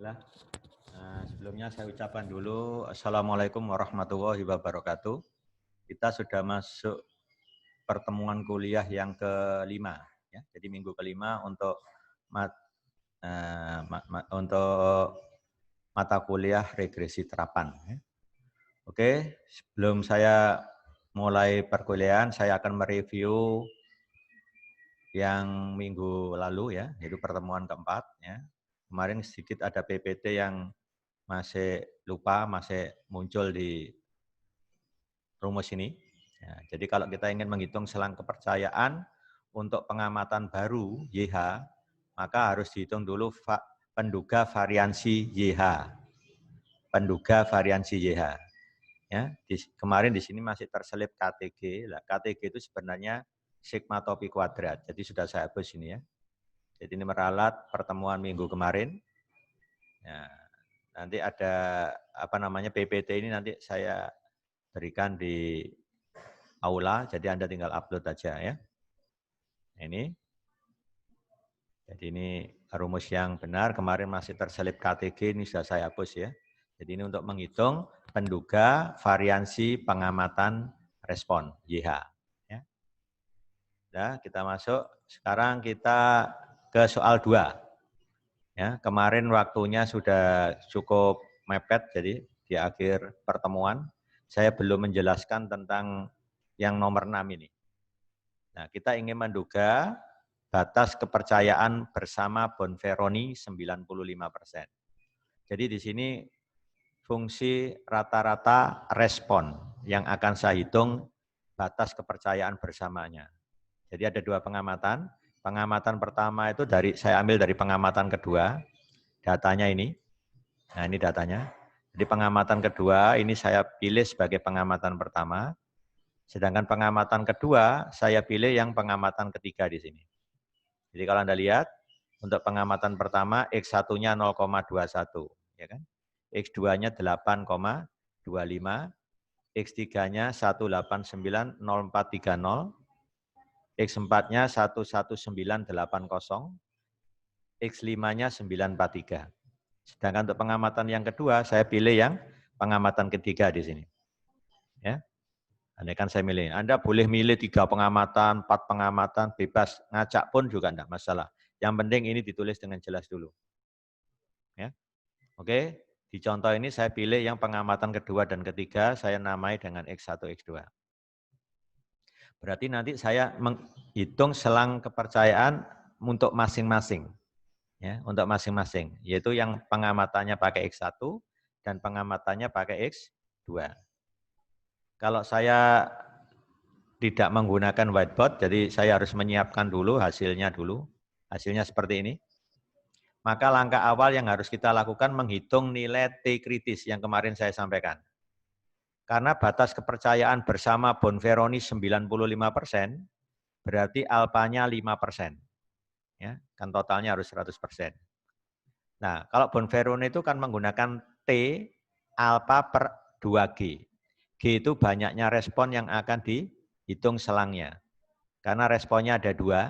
Baiklah, sebelumnya saya ucapkan dulu Assalamualaikum warahmatullahi wabarakatuh. Kita sudah masuk pertemuan kuliah yang kelima, ya. Jadi minggu kelima untuk untuk mata kuliah regresi terapan. Ya. Oke, sebelum saya mulai perkuliahan, saya akan mereview yang minggu lalu, ya, yaitu pertemuan keempat. Ya. Kemarin sedikit ada PPT yang masih lupa, masih muncul di rumus ini. Ya, jadi kalau kita ingin menghitung selang kepercayaan untuk pengamatan baru YH, maka harus dihitung dulu penduga variansi YH. Penduga variansi YH. Ya, kemarin di sini masih terselip KTG. Lah, KTG itu sebenarnya sigma topi kuadrat. Jadi sudah saya hapus ini, ya. Jadi ini meralat pertemuan minggu kemarin. Ya, nanti ada PPT ini nanti saya berikan di aula, jadi Anda tinggal upload aja, ya. Ini. Jadi ini rumus yang benar, kemarin masih terselip KTG, ini sudah saya hapus, ya. Jadi ini untuk menghitung penduga variansi pengamatan respon, YH. Ya. Nah, kita masuk, sekarang kita ke soal 2. Ya, kemarin waktunya sudah cukup mepet, jadi di akhir pertemuan saya belum menjelaskan tentang yang nomor 6 ini. Nah, kita ingin menduga batas kepercayaan bersama Bonferroni 95%. Jadi di sini fungsi rata-rata respon yang akan saya hitung batas kepercayaan bersamanya. Jadi ada 2 pengamatan. Pengamatan pertama itu saya ambil dari pengamatan kedua. Datanya ini. Nah, ini datanya. Jadi pengamatan kedua ini saya pilih sebagai pengamatan pertama. Sedangkan pengamatan kedua saya pilih yang pengamatan ketiga di sini. Jadi kalau Anda lihat untuk pengamatan pertama X1-nya 0,21, ya kan? X2-nya 8,25, X3-nya 1890430, X4-nya 11980, X5-nya 943. Sedangkan untuk pengamatan yang kedua, saya pilih yang pengamatan ketiga di sini. Ya, andai kan saya milih. Anda boleh milih 3 pengamatan, 4 pengamatan, bebas. Ngacak pun juga enggak masalah. Yang penting ini ditulis dengan jelas dulu. Ya, oke. Di contoh ini saya pilih yang pengamatan kedua dan ketiga, saya namai dengan X1, X2. Berarti nanti saya menghitung selang kepercayaan untuk masing-masing. Ya, untuk masing-masing, yaitu yang pengamatannya pakai X1 dan pengamatannya pakai X2. Kalau saya tidak menggunakan whiteboard, jadi saya harus menyiapkan dulu hasilnya dulu. Hasilnya seperti ini. Maka langkah awal yang harus kita lakukan menghitung nilai T kritis yang kemarin saya sampaikan. Karena batas kepercayaan bersama Bonferroni 95%, berarti alpanya 5%. Ya, kan totalnya harus 100%. Nah, kalau Bonferroni itu kan menggunakan T alpha per 2G. G itu banyaknya respon yang akan dihitung selangnya. Karena responnya ada 2,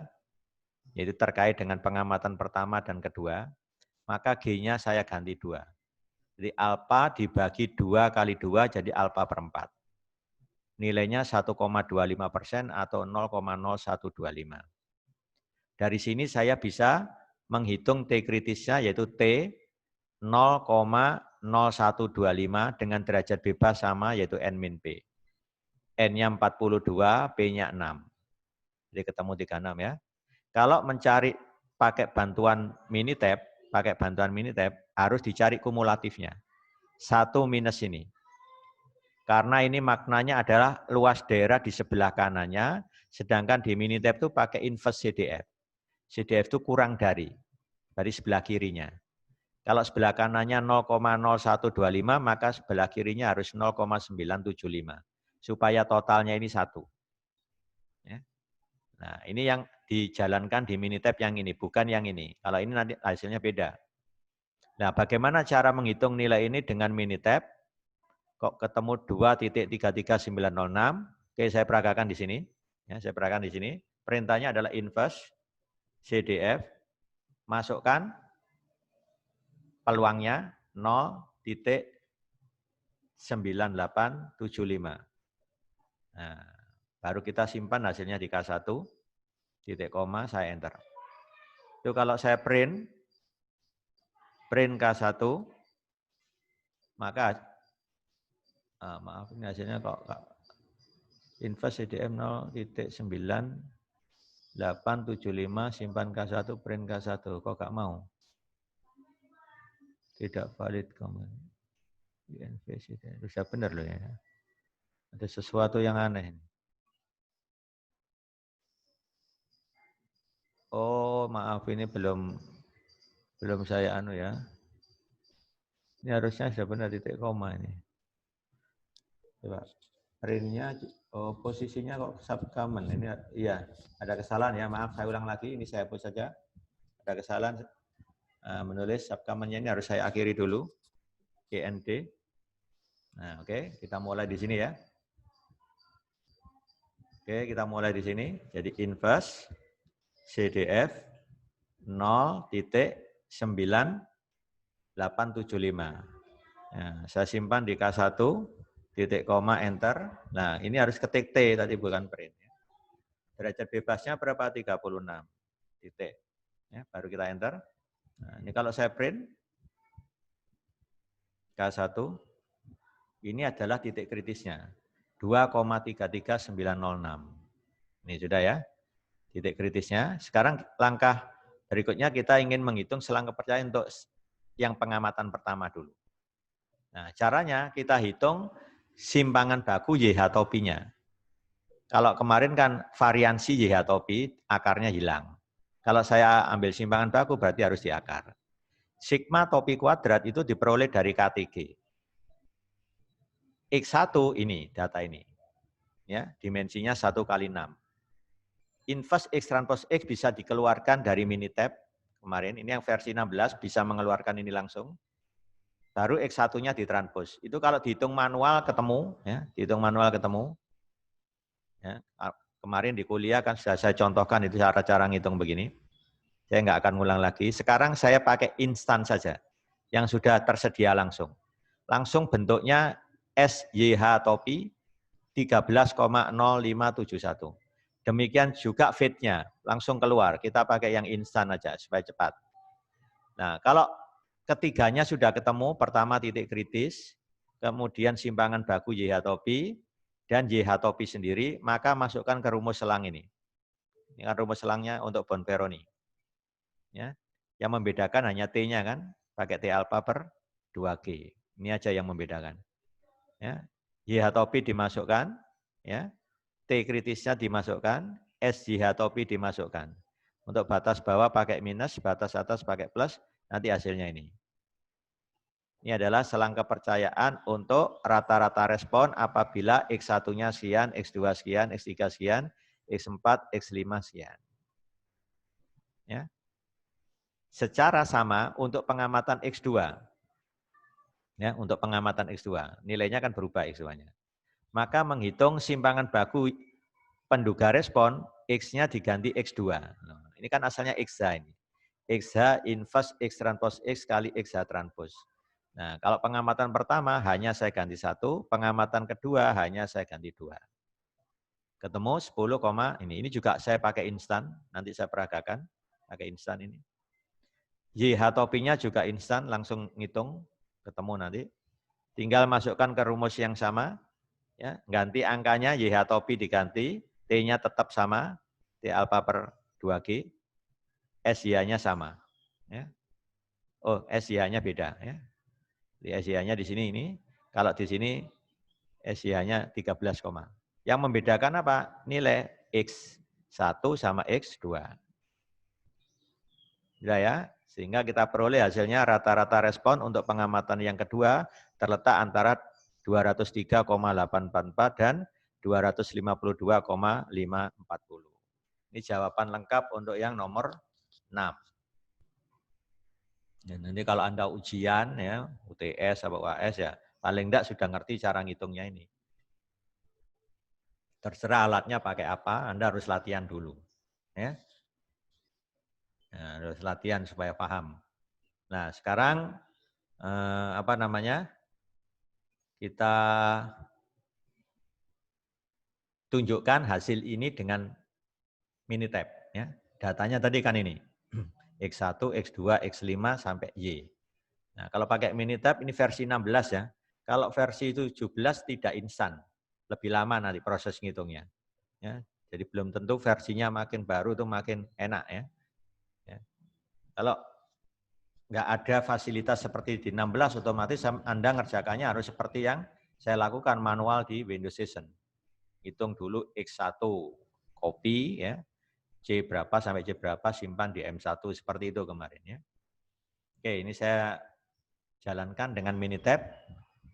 yaitu terkait dengan pengamatan pertama dan kedua, maka G-nya saya ganti 2. Jadi alpha dibagi 2 kali 2 jadi alpha per 4. Nilainya 1,25% atau 0,0125. Dari sini saya bisa menghitung T kritisnya yaitu T 0,0125 dengan derajat bebas sama yaitu N min P. N-nya 42, P-nya 6. Jadi ketemu 36 ya. Kalau mencari pakai bantuan Minitab harus dicari kumulatifnya. 1 minus ini. Karena ini maknanya adalah luas daerah di sebelah kanannya, sedangkan di Minitab itu pakai inverse CDF. CDF itu kurang dari sebelah kirinya. Kalau sebelah kanannya 0,0125, maka sebelah kirinya harus 0,975. Supaya totalnya ini 1. Ya. Nah, ini yang dijalankan di Minitab yang ini, bukan yang ini. Kalau ini nanti hasilnya beda. Nah, bagaimana cara menghitung nilai ini dengan Minitab? Kok ketemu 2.33906? Oke, saya peragakan di sini. Ya, saya peragakan di sini. Perintahnya adalah inverse CDF, masukkan peluangnya 0,9875. Nah, baru kita simpan hasilnya di K1, titik koma, saya enter. Itu kalau saya print K1, maka, maaf ini hasilnya kok invest CDM 0,9875, simpan K1, print K1, kok gak mau? Tidak valid comment. Bisa benar loh ya. Ada sesuatu yang aneh. Oh, maaf ini belum saya anu ya. Ini harusnya sudah benar titik koma ini. Coba printnya, oh, posisinya kok subcommon. Ini iya, ada kesalahan ya. Maaf, saya ulang lagi. Ini saya hapus saja. Ada kesalahan menulis subcommonnya ini harus saya akhiri dulu. GND. Nah, oke, kita mulai di sini ya. Oke, kita mulai di sini. Jadi inverse CDF 0,9875. Nah, saya simpan di K1, titik koma, enter. Nah, ini harus ketik T tadi, bukan print. Derajat bebasnya berapa? 36. Titik. Ya, baru kita enter. Nah, ini kalau saya print, K1, ini adalah titik kritisnya. 2,33906. Ini sudah ya, titik kritisnya. Sekarang langkah berikutnya kita ingin menghitung selang kepercayaan untuk yang pengamatan pertama dulu. Nah, caranya kita hitung simpangan baku YH topinya. Kalau kemarin kan variansi YH topi, akarnya hilang. Kalau saya ambil simpangan baku berarti harus diakar. Sigma topi kuadrat itu diperoleh dari KTG. X1 ini, data ini. Ya, dimensinya 1 kali 6. Inverse X transpose X bisa dikeluarkan dari Minitab kemarin. Ini yang versi 16 bisa mengeluarkan ini langsung. Baru X1-nya ditranspos. Itu kalau dihitung manual ketemu, ya, dihitung manual ketemu. Ya, kemarin di kuliah kan sudah saya contohkan itu cara-cara ngitung begini. Saya nggak akan ngulang lagi. Sekarang saya pakai instan saja, yang sudah tersedia langsung. Langsung bentuknya SYH topi 13,0571. Demikian juga feed-nya, langsung keluar. Kita pakai yang instan aja supaya cepat. Nah, kalau ketiganya sudah ketemu, pertama titik kritis, kemudian simpangan baku YH topi, dan YH topi sendiri, maka masukkan ke rumus selang ini. Ini kan rumus selangnya untuk Bonferroni. Ya, yang membedakan hanya T-nya kan, pakai T alpha per 2G. Ini aja yang membedakan. Ya, YH topi dimasukkan, ya, T kritisnya dimasukkan, SYH topi dimasukkan. Untuk batas bawah pakai minus, batas atas pakai plus, nanti hasilnya ini. Ini adalah selang kepercayaan untuk rata-rata respon apabila X1-nya sekian, X2 sekian, X3 sekian, X4, X5 sekian. Ya. Secara sama untuk pengamatan X2. Ya, untuk pengamatan X2, nilainya kan berubah X2-nya. Maka menghitung simpangan baku penduga respon, X-nya diganti X2. Nah, ini kan asalnya XH ini. XH inverse X transpose X kali XH transpose. Nah, kalau pengamatan pertama hanya saya ganti 1, pengamatan kedua hanya saya ganti 2. Ketemu 10, ini juga saya pakai instan, nanti saya peragakan pakai instan ini. YH topinya juga instan, langsung ngitung, ketemu nanti. Tinggal masukkan ke rumus yang sama, ya, ganti angkanya, YH topi diganti, T-nya tetap sama, T alpha per 2G, SY-nya sama. Ya. Oh, SY-nya beda. Ya. Di SY-nya di sini ini, kalau di sini SY-nya 13, yang membedakan apa? Nilai X1 sama X2. Sudah ya? Sehingga kita peroleh hasilnya rata-rata respon untuk pengamatan yang kedua terletak antara 203,844 dan 252,540. Ini jawaban lengkap untuk yang nomor 6. Dan nanti kalau Anda ujian ya, UTS atau UAS ya, paling enggak sudah ngerti cara ngitungnya ini. Terserah alatnya pakai apa, Anda harus latihan dulu. Ya. Nah, harus latihan supaya paham. Nah, sekarang apa namanya, kita tunjukkan hasil ini dengan Minitab. Ya. Datanya tadi kan ini, X1, X2, X5, sampai Y. Nah, kalau pakai Minitab ini versi 16 ya. Kalau versi 17 tidak instan, lebih lama nanti proses ngitungnya. Ya. Jadi belum tentu versinya makin baru itu makin enak ya. Ya. Kalau nggak ada fasilitas seperti di 16, otomatis Anda ngerjakannya harus seperti yang saya lakukan manual di Windows 7. Hitung dulu X1 copy ya, C berapa sampai C berapa simpan di M1 seperti itu kemarin ya. Oke, ini saya jalankan dengan Minitab.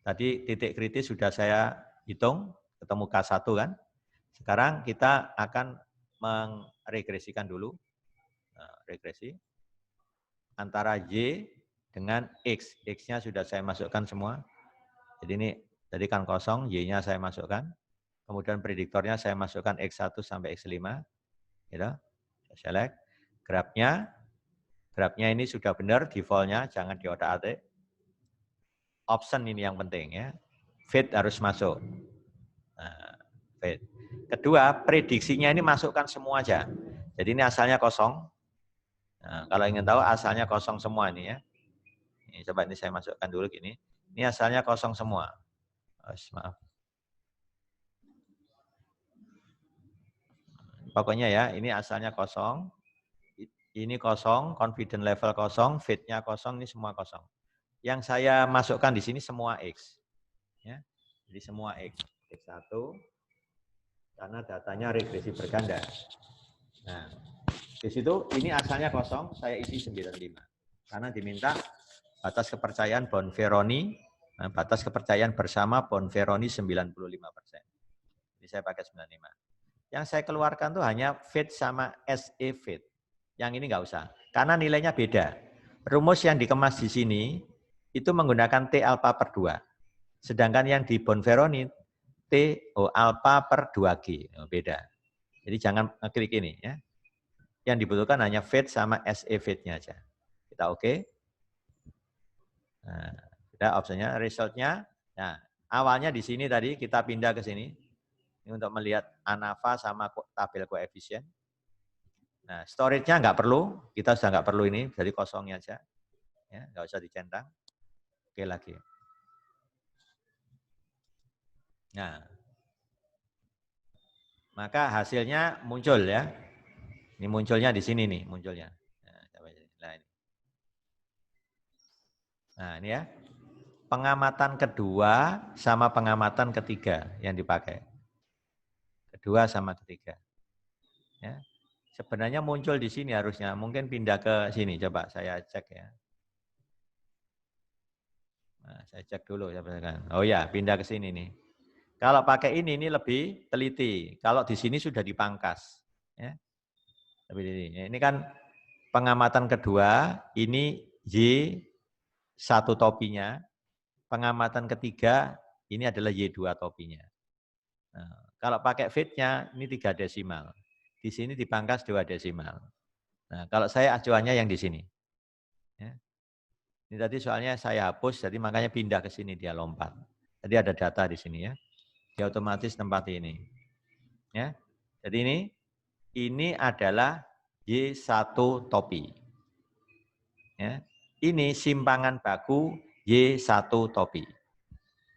Tadi titik kritis sudah saya hitung, ketemu K1 kan. Sekarang kita akan mengregresikan dulu. Nah, regresi antara Y dengan X. X-nya sudah saya masukkan semua. Jadi ini tadi kan kosong, Y-nya saya masukkan. Kemudian prediktornya saya masukkan X1 sampai X5. Gitu. Saya select. Grafnya ini sudah benar, default-nya, jangan diotak-atik. Option ini yang penting ya. Fit harus masuk. Nah, fit. Kedua, prediksinya ini masukkan semua aja. Jadi ini asalnya kosong. Nah, kalau ingin tahu asalnya kosong semua ini ya. Ini, coba ini saya masukkan dulu gini. Ini asalnya kosong semua. Maaf. Pokoknya ya, ini asalnya kosong. Ini kosong, confident level kosong, fit-nya kosong, ini semua kosong. Yang saya masukkan di sini semua X. Ya. Jadi semua X. X1, karena datanya regresi berganda. Nah, di situ ini asalnya kosong, saya isi 95. Karena diminta batas kepercayaan Bonferroni, batas kepercayaan bersama Bonferroni 95%. Jadi saya pakai 95. Yang saya keluarkan tuh hanya fit sama SE fit. Yang ini nggak usah, karena nilainya beda. Rumus yang dikemas di sini itu menggunakan T alpha per 2. Sedangkan yang di Bonferroni T alpha per 2G. Beda. Jadi jangan klik ini ya. Yang dibutuhkan hanya fit sama SE fit-nya aja. Kita oke. Nah, sudah optionnya, resultnya. Nah, awalnya di sini tadi kita pindah ke sini. Ini untuk melihat ANAVA sama tabel koefisien. Nah, storage-nya nggak perlu, kita sudah nggak perlu ini, jadi kosongnya aja. Ya, nggak usah dicentang. Oke lagi. Nah, maka hasilnya muncul ya. Ini munculnya di sini nih, munculnya. Nah, ini ya. Pengamatan kedua sama pengamatan ketiga yang dipakai. Kedua sama ketiga. Ya. Sebenarnya muncul di sini harusnya, mungkin pindah ke sini. Coba saya cek ya. Nah, saya cek dulu. Oh ya, pindah ke sini nih. Kalau pakai ini lebih teliti. Kalau di sini sudah dipangkas. Ya. Ini kan pengamatan kedua, ini Y1 topinya. Pengamatan ketiga, ini adalah Y2 topinya. Nah, kalau pakai fit-nya, ini 3 desimal. Di sini dipangkas 2 desimal. Nah, kalau saya acuannya yang di sini. Ya. Ini tadi soalnya saya hapus, jadi makanya pindah ke sini, dia lompat. Jadi ada data di sini ya. Dia otomatis tempat ini. Ya. Jadi ini adalah Y1 topi. Ya. Ini simpangan baku Y1 topi.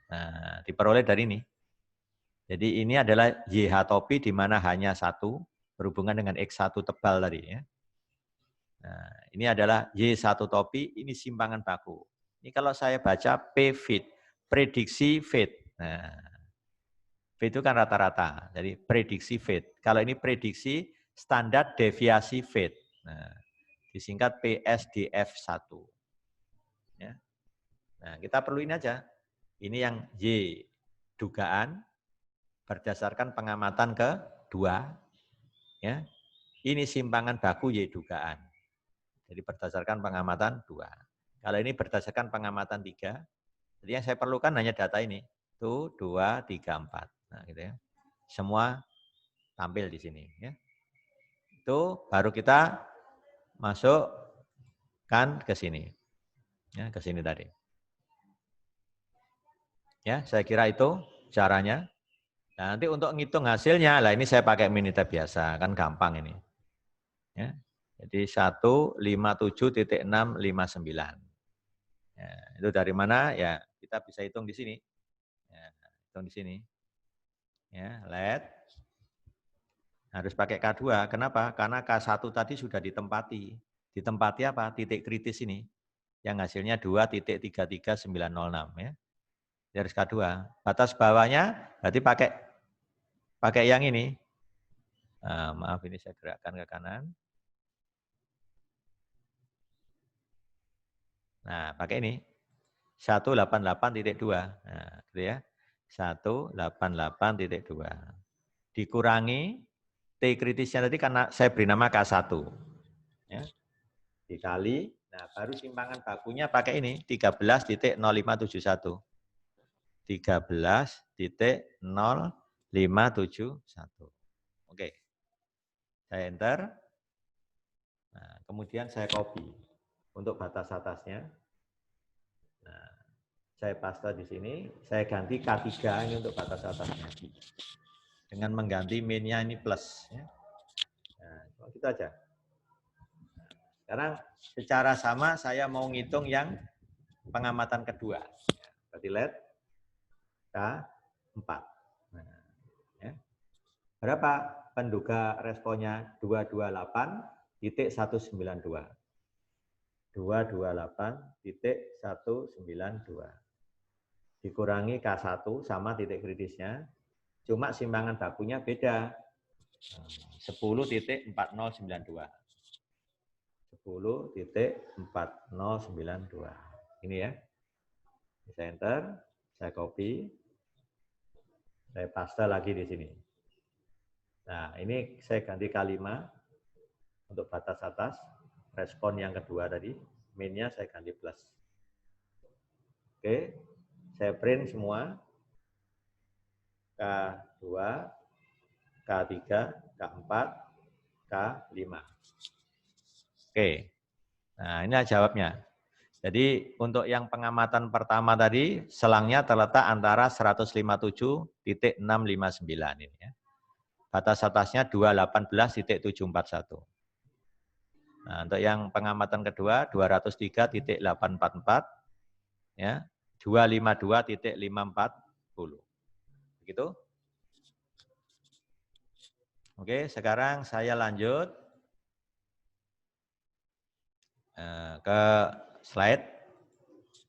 Nah, diperoleh dari ini. Jadi ini adalah YH topi di mana hanya satu, berhubungan dengan X1 tebal tadi. Ya. Nah, ini adalah Y1 topi, ini simpangan baku. Ini kalau saya baca P fit, prediksi fit. Nah, fit itu kan rata-rata, jadi prediksi fit. Kalau ini prediksi standar deviasi fit. Nah, disingkat PSDF1. Ya. Nah, kita perlu ini aja. Ini yang Y dugaan berdasarkan pengamatan kedua. Ya. Ini simpangan baku Y dugaan. Jadi berdasarkan pengamatan 2. Kalau ini berdasarkan pengamatan 3. Jadi yang saya perlukan hanya data ini. 1, 2, 3, 4. Nah, gitu ya. Semua tampil di sini. Ya. Itu baru kita masukkan ke sini. Ya, ke sini tadi. Ya, saya kira itu caranya. Nah, nanti untuk ngitung hasilnya, lah ini saya pakai Minitab biasa, kan gampang ini. Ya. Jadi 157.659. Ya, itu dari mana? Ya, kita bisa hitung di sini. Ya, hitung di sini. Ya, let. Harus pakai K2. Kenapa? Karena K1 tadi sudah ditempati. Ditempati apa? Titik kritis ini. Yang hasilnya 2.33906 ya. Harus K2. Batas bawahnya berarti pakai yang ini. Nah, maaf ini saya gerakkan ke kanan. Nah, pakai ini. 188.2. Nah, gitu ya. 188.2. Dikurangi T kritisnya tadi karena saya beri nama K1. Ya. Dikali, nah baru simpangan bakunya pakai ini, 13.0571. 13.0571. Oke. Saya enter. Nah, kemudian saya copy untuk batas atasnya. Nah, saya paste di sini, saya ganti K3 ini untuk batas atasnya. Dengan mengganti min-nya ini plus. Ya. Nah, gitu aja. Sekarang secara sama saya mau ngitung yang pengamatan kedua. Berarti let K4. Nah, ya. Berapa penduga responnya? 228.192. 228.192. Dikurangi K1 sama titik kritisnya, cuma simpangan bakunya beda. 10.4092. 10.4092. Ini ya. Saya enter, saya copy, saya paste lagi di sini. Nah, ini saya ganti K5 untuk batas atas, respon yang kedua tadi, min-nya saya ganti plus. Oke, saya print semua, K2, K3, K4, K5. Oke, nah ini jawabnya. Jadi untuk yang pengamatan pertama tadi, selangnya terletak antara 157.659 ini ya. Batas atasnya 218.741. Nah, untuk yang pengamatan kedua 203.844 ya, 252.540. Begitu? Oke, sekarang saya lanjut ke slide.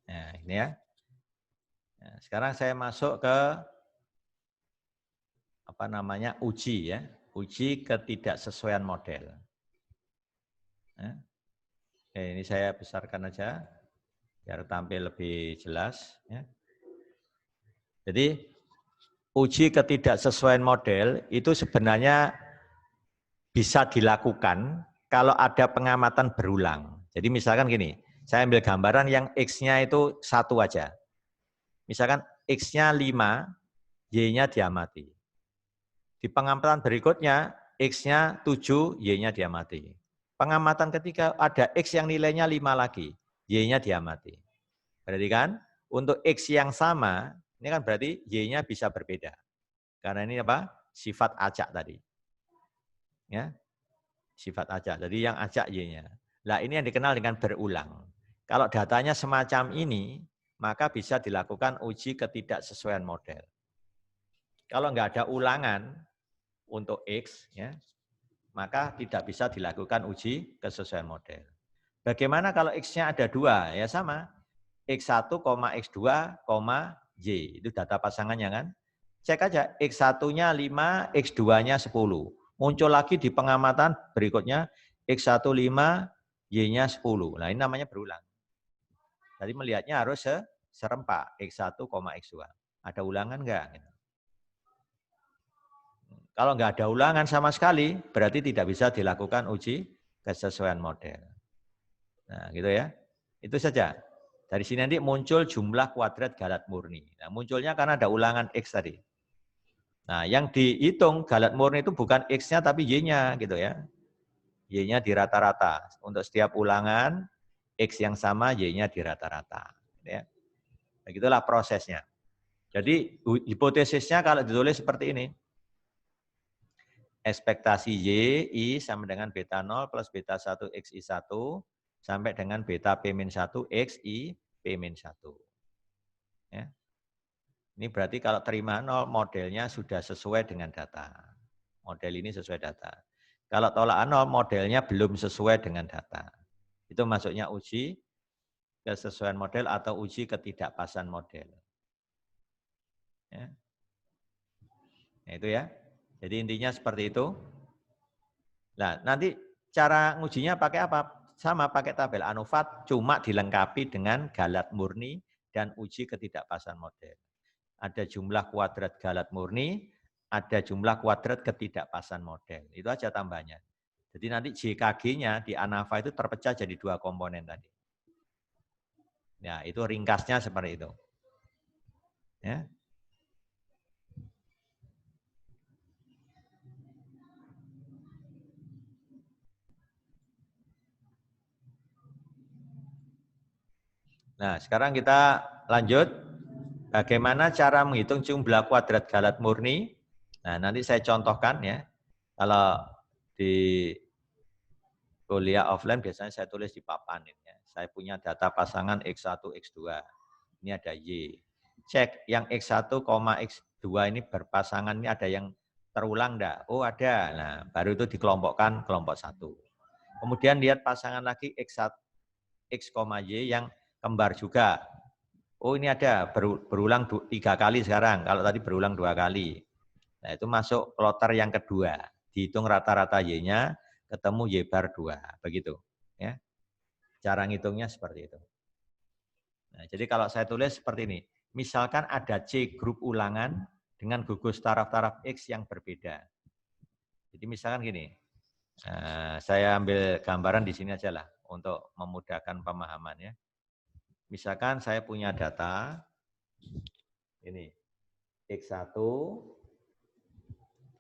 Nah, ini ya. Nah, sekarang saya masuk ke apa namanya? Uji ya. Uji ketidaksesuaian model. Nah, oke, ini saya besarkan aja biar tampil lebih jelas ya. Jadi uji ketidaksesuaian model itu sebenarnya bisa dilakukan kalau ada pengamatan berulang. Jadi misalkan gini, saya ambil gambaran yang X-nya itu 1 aja. Misalkan X-nya 5, Y-nya diamati. Di pengamatan berikutnya, X-nya 7, Y-nya diamati. Pengamatan ketiga ada X yang nilainya 5 lagi, Y-nya diamati. Berarti kan, untuk X yang sama, ini kan berarti Y-nya bisa berbeda. Karena ini apa? Sifat acak tadi. Ya, sifat acak. Jadi yang acak Y-nya. Nah, ini yang dikenal dengan berulang. Kalau datanya semacam ini, maka bisa dilakukan uji ketidaksesuaian model. Kalau nggak ada ulangan untuk X, ya, maka tidak bisa dilakukan uji kesesuaian model. Bagaimana kalau X-nya ada 2? Ya sama. X1, X2, Y. Itu data pasangannya kan. Cek aja, X1-nya 5, X2-nya 10. Muncul lagi di pengamatan berikutnya, X1 5, Y-nya 10. Nah ini namanya berulang. Jadi melihatnya harus serempak, X1, X2. Ada ulangan enggak? Kalau enggak ada ulangan sama sekali, berarti tidak bisa dilakukan uji kesesuaian model. Nah gitu ya. Itu saja. Dari sini nanti muncul jumlah kuadrat Galat murni. Nah, munculnya karena ada ulangan X tadi. Nah, yang dihitung Galat murni itu bukan X-nya tapi Y-nya gitu ya. Y-nya di rata-rata. Untuk setiap ulangan, X yang sama, Y-nya di rata-rata. Ya. Begitulah prosesnya. Jadi hipotesisnya kalau ditulis seperti ini. Ekspektasi Y, I sama dengan beta 0 plus beta 1 X I1 sampai dengan beta P-1 X I P-1. Ya. Ini berarti kalau terima 0, modelnya sudah sesuai dengan data. Model ini sesuai data. Kalau tolak 0, modelnya belum sesuai dengan data. Itu maksudnya uji kesesuaian model atau uji ketidakpasan model. Ya. Nah, itu ya. Jadi intinya seperti itu. Nah, nanti cara ngujinya pakai apa? Sama, pakai tabel ANOVA, cuma dilengkapi dengan galat murni dan uji ketidakpasan model. Ada jumlah kuadrat galat murni, ada jumlah kuadrat ketidakpasan model. Itu aja tambahnya. Jadi nanti JKG-nya di ANAVA itu terpecah jadi 2 komponen tadi. Ya, itu ringkasnya seperti itu. Ya. Nah, sekarang kita lanjut. Bagaimana cara menghitung jumlah kuadrat galat murni? Nah, nanti saya contohkan ya. Kalau di kuliah offline biasanya saya tulis di papan ini ya. Saya punya data pasangan X1, X2. Ini ada Y. Cek yang X1, X2 ini berpasangan, ini ada yang terulang enggak? Oh, ada. Nah, baru itu dikelompokkan kelompok 1. Kemudian lihat pasangan lagi X1, X, Y yang kembar juga. Oh, ini ada berulang 3 kali sekarang. Kalau tadi berulang 2 kali. Nah, itu masuk kloter yang kedua. Dihitung rata-rata Y-nya, ketemu Y bar 2. Begitu. Ya. Cara ngitungnya seperti itu. Nah, jadi kalau saya tulis seperti ini. Misalkan ada C grup ulangan dengan gugus taraf-taraf X yang berbeda. Jadi misalkan gini. Saya ambil gambaran di sini aja lah untuk memudahkan pemahaman ya. Misalkan saya punya data ini X1,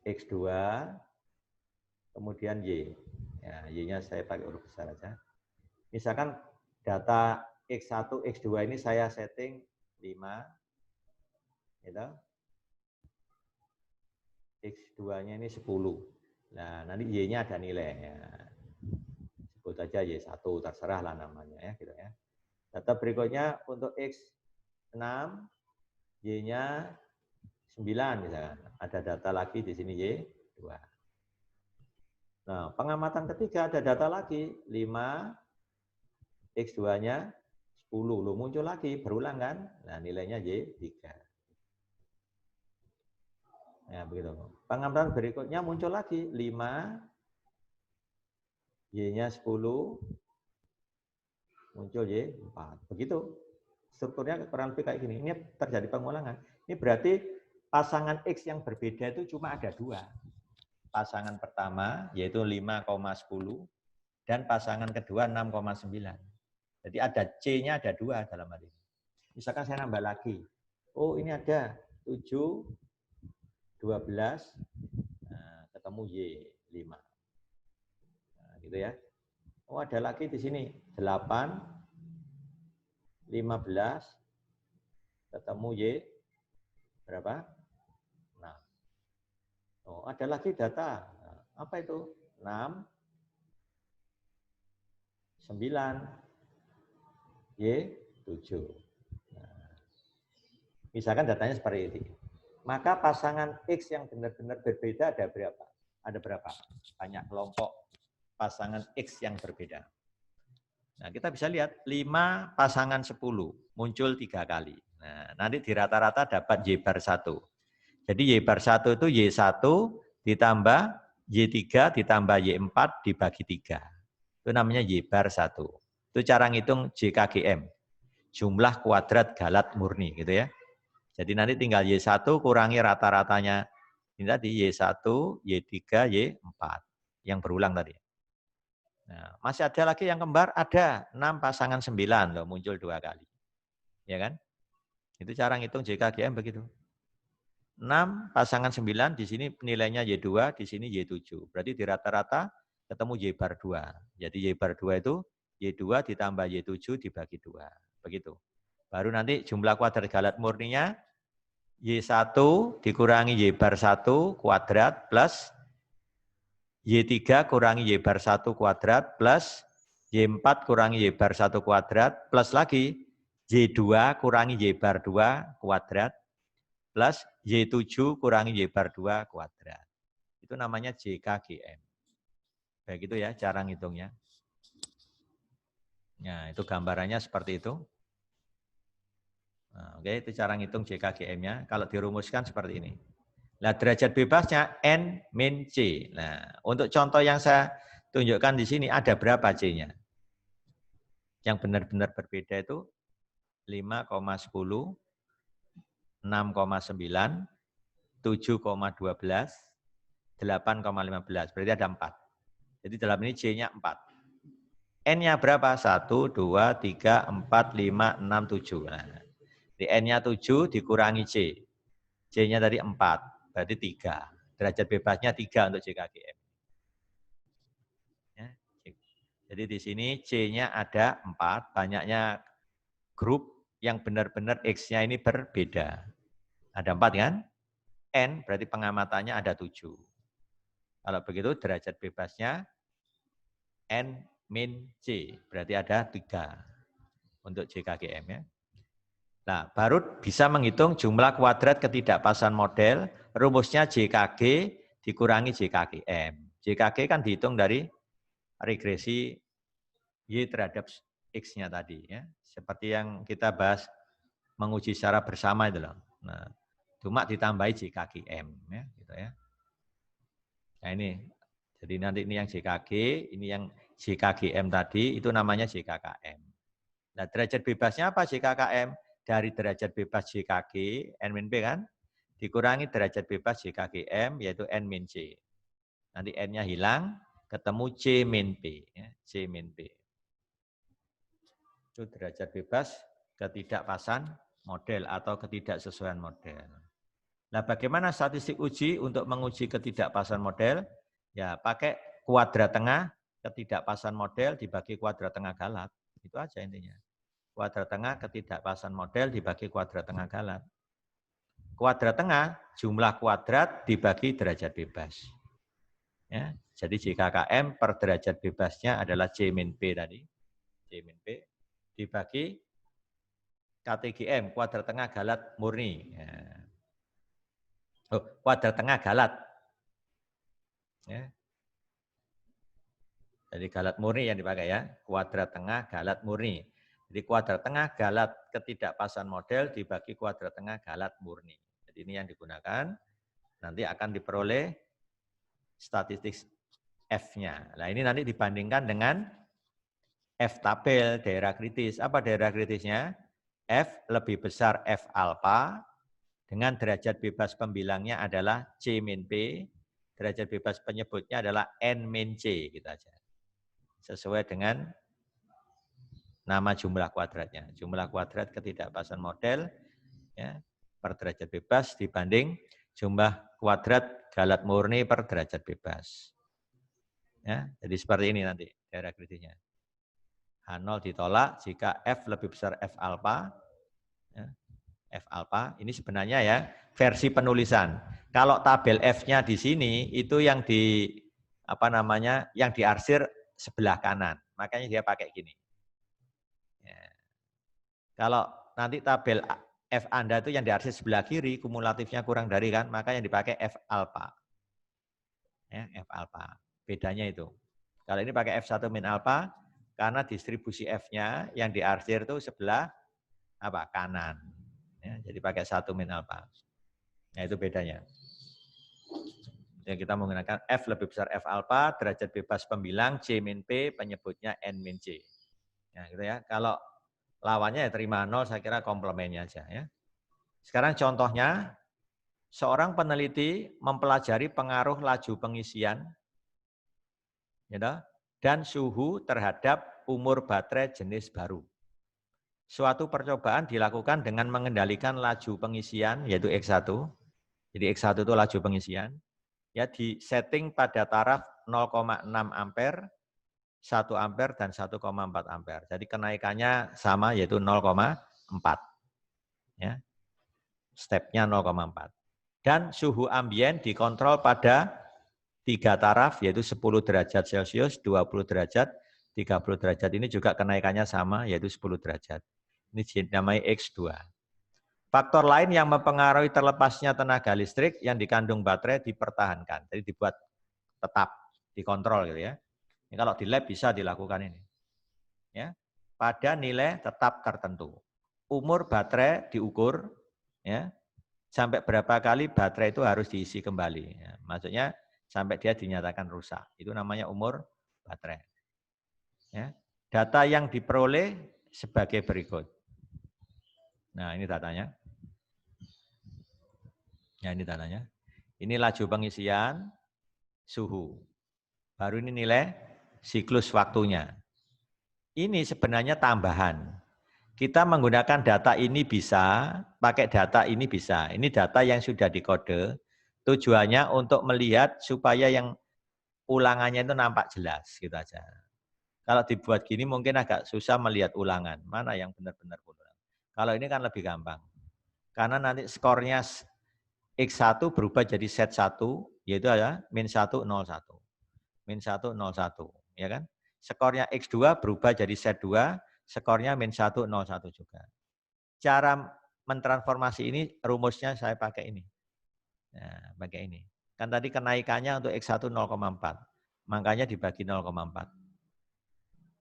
X2, kemudian Y. Ya, Y-nya saya pakai huruf besar aja. Misalkan data X1, X2 ini saya setting 5, gitu. X2-nya ini 10. Nah, nanti Y-nya ada nilai. Ya. Sebut aja Y1, terserah lah namanya ya, gitu ya. Data berikutnya untuk X6, Y-nya 9 misalkan. Ada data lagi di sini Y2. Nah, pengamatan ketiga ada data lagi 5, X2-nya 10. Loh, muncul lagi, berulang kan? Nah, nilainya Y3. Ya, begitu. Pengamatan berikutnya muncul lagi 5, Y-nya 10, muncul Y4. Begitu. Strukturnya kurang lebih kayak gini. Ini terjadi pengulangan. Ini berarti pasangan X yang berbeda itu cuma ada 2. Pasangan pertama yaitu 5,10 dan pasangan kedua 6,9. Jadi ada C-nya ada 2 dalam hal ini. Misalkan saya nambah lagi. Oh, ini ada 7, 12, nah, ketemu Y5. Nah, gitu ya. Oh, ada lagi di sini 8, 15, ketemu Y berapa? Nah, oh, ada lagi data. Nah, apa itu? 6, 9, Y7. Nah, misalkan datanya seperti ini. Maka pasangan X yang benar-benar berbeda ada berapa? Ada berapa? Banyak kelompok pasangan X yang berbeda. Nah, kita bisa lihat 5 pasangan 10 muncul 3 kali. Nah, nanti di rata-rata dapat Y bar 1. Jadi Y bar 1 itu Y1 ditambah Y3 ditambah Y4 dibagi 3. Itu namanya Y bar 1. Itu cara ngitung JKGM. Jumlah kuadrat galat murni gitu ya. Jadi nanti tinggal Y1 kurangi rata-ratanya. Ini tadi Y1, Y3, Y4 yang berulang tadi. Nah, masih ada lagi yang kembar, ada 6 pasangan 9 loh, muncul 2 kali. Ya kan? Itu cara ngitung JKGM begitu. 6 pasangan 9, di sini nilainya Y2, di sini Y7. Berarti di rata-rata ketemu Y bar 2. Jadi Y bar 2 itu Y2 ditambah Y7 dibagi 2. Begitu. Baru nanti jumlah kuadrat galat murninya Y1 dikurangi Y bar 1 kuadrat plus Y3 kurangi Y bar 1 kuadrat plus Y4 kurangi Y bar 1 kuadrat plus lagi Y2 kurangi Y bar 2 kuadrat plus Y7 kurangi Y bar 2 kuadrat. Itu namanya JKGM. Baik itu ya cara ngitungnya. Nah, itu gambarannya seperti itu. Nah, oke, itu cara ngitung JKGM-nya. Kalau dirumuskan seperti ini. Nah, derajat bebasnya N min C. Nah, untuk contoh yang saya tunjukkan di sini ada berapa C-nya? Yang benar-benar berbeda itu 5,10, 6,9, 7,12, 8,15. Berarti ada 4. Jadi dalam ini C-nya 4. N-nya berapa? 1, 2, 3, 4, 5, 6, 7. Nah, di N-nya 7 dikurangi C. C-nya tadi 4, berarti 3. Derajat bebasnya 3 untuk JKGM. Ya. Jadi di sini C-nya ada 4, banyaknya grup yang benar-benar X-nya ini berbeda. Ada 4 kan? N berarti pengamatannya ada 7. Kalau begitu derajat bebasnya N min C, berarti ada 3 untuk JKGM ya. Nah, baru bisa menghitung jumlah kuadrat ketidakpasan model, rumusnya JKG dikurangi JKGM. JKG kan dihitung dari regresi Y terhadap X-nya tadi ya. Seperti yang kita bahas menguji secara bersama itu loh. Nah, cuma ditambahi JKGM ya, gitu ya. Nah, ini jadi nanti ini yang JKG, ini yang JKGM tadi itu namanya JKKM. Nah, derajat bebasnya apa JKKM? Dari derajat bebas JKG, N min P kan, dikurangi derajat bebas JKGM, yaitu N min C. Nanti N-nya hilang, ketemu C min P. Ya, C min P. Itu derajat bebas ketidakpasan model atau ketidaksesuaian model. Nah, bagaimana statistik uji untuk menguji ketidakpasan model? Ya, pakai kuadrat tengah ketidakpasan model dibagi kuadrat tengah galat. Itu aja intinya. Kuadrat tengah ketidakpasan model dibagi kuadrat tengah galat. Kuadrat tengah jumlah kuadrat dibagi derajat bebas. Ya, jadi JKKM per derajat bebasnya adalah C min P tadi. C min P dibagi KTGM, kuadrat tengah galat murni. Ya. Oh, kuadrat tengah galat. Ya. Jadi galat murni yang dipakai ya. Kuadrat tengah galat murni. Jadi kuadrat tengah galat ketidakpasan model dibagi kuadrat tengah galat murni. Jadi ini yang digunakan. Nanti akan diperoleh statistik F-nya. Nah ini nanti dibandingkan dengan F tabel daerah kritis. Apa daerah kritisnya? F lebih besar F alfa dengan derajat bebas pembilangnya adalah C min P. Derajat bebas penyebutnya adalah N min C. Gitu aja. Sesuai dengan nama jumlah kuadratnya. Jumlah kuadrat ketidakpasan model ya, per derajat bebas dibanding jumlah kuadrat galat murni per derajat bebas. Ya, jadi seperti ini nanti daerah kritisnya. H0 ditolak jika F lebih besar F alfa. Ya, F alfa ini sebenarnya ya versi penulisan. Kalau tabel F-nya di sini itu yang di apa namanya yang diarsir sebelah kanan. Makanya dia pakai gini. Ya. Kalau nanti tabel F Anda itu yang diarsir sebelah kiri, kumulatifnya kurang dari kan, maka yang dipakai F alfa. Ya, F alfa. Bedanya itu. Kalau ini pakai F1 min alfa, karena distribusi F-nya yang diarsir itu sebelah apa kanan. Ya, jadi pakai 1 min alfa. Nah itu bedanya. Yang kita menggunakan F lebih besar F alfa, derajat bebas pembilang C min P, penyebutnya N min C. Nah, gitu ya. Kalau lawannya ya terima 0, saya kira komplemennya aja ya. Sekarang contohnya, seorang peneliti mempelajari pengaruh laju pengisian gitu, dan suhu terhadap umur baterai jenis baru. Suatu percobaan dilakukan dengan mengendalikan laju pengisian, yaitu X1. Jadi X1 itu laju pengisian. Ya, di setting pada taraf 0,6 ampere, 1 ampere, dan 1,4 ampere. Jadi kenaikannya sama, yaitu 0,4. Ya. stepnya 0,4. Dan suhu ambien dikontrol pada 3 taraf, yaitu 10 derajat Celcius, 20 derajat, 30 derajat. Ini juga kenaikannya sama, yaitu 10 derajat. Ini namanya X2. Faktor lain yang mempengaruhi terlepasnya tenaga listrik yang dikandung baterai dipertahankan. Jadi dibuat tetap, dikontrol gitu ya. Ini kalau di lab bisa dilakukan ini. Ya, pada nilai tetap tertentu. Umur baterai diukur, ya, sampai berapa kali baterai itu harus diisi kembali. Ya, maksudnya sampai dia dinyatakan rusak. Itu namanya umur baterai. Ya. Data yang diperoleh sebagai berikut. Nah, ini datanya. Ya, ini datanya. Ini laju pengisian, suhu. Baru ini nilai siklus waktunya. Ini sebenarnya tambahan. Kita menggunakan data ini bisa, pakai data ini bisa. Ini data yang sudah dikode. Tujuannya untuk melihat supaya yang ulangannya itu nampak jelas, gitu aja. Kalau dibuat gini mungkin agak susah melihat ulangan. Mana yang benar-benar ulang. Kalau ini kan lebih gampang. Karena nanti skornya X1 berubah jadi set 1, yaitu ya min 1, 0, 1. Min 1, 0, 1. Ya kan? Skornya X2 berubah jadi set 2, skornya min 1, 0, 1 juga. Cara mentransformasi ini, rumusnya saya pakai ini. Nah, pakai ini. Kan tadi kenaikannya untuk X1 0,4. Makanya dibagi 0,4.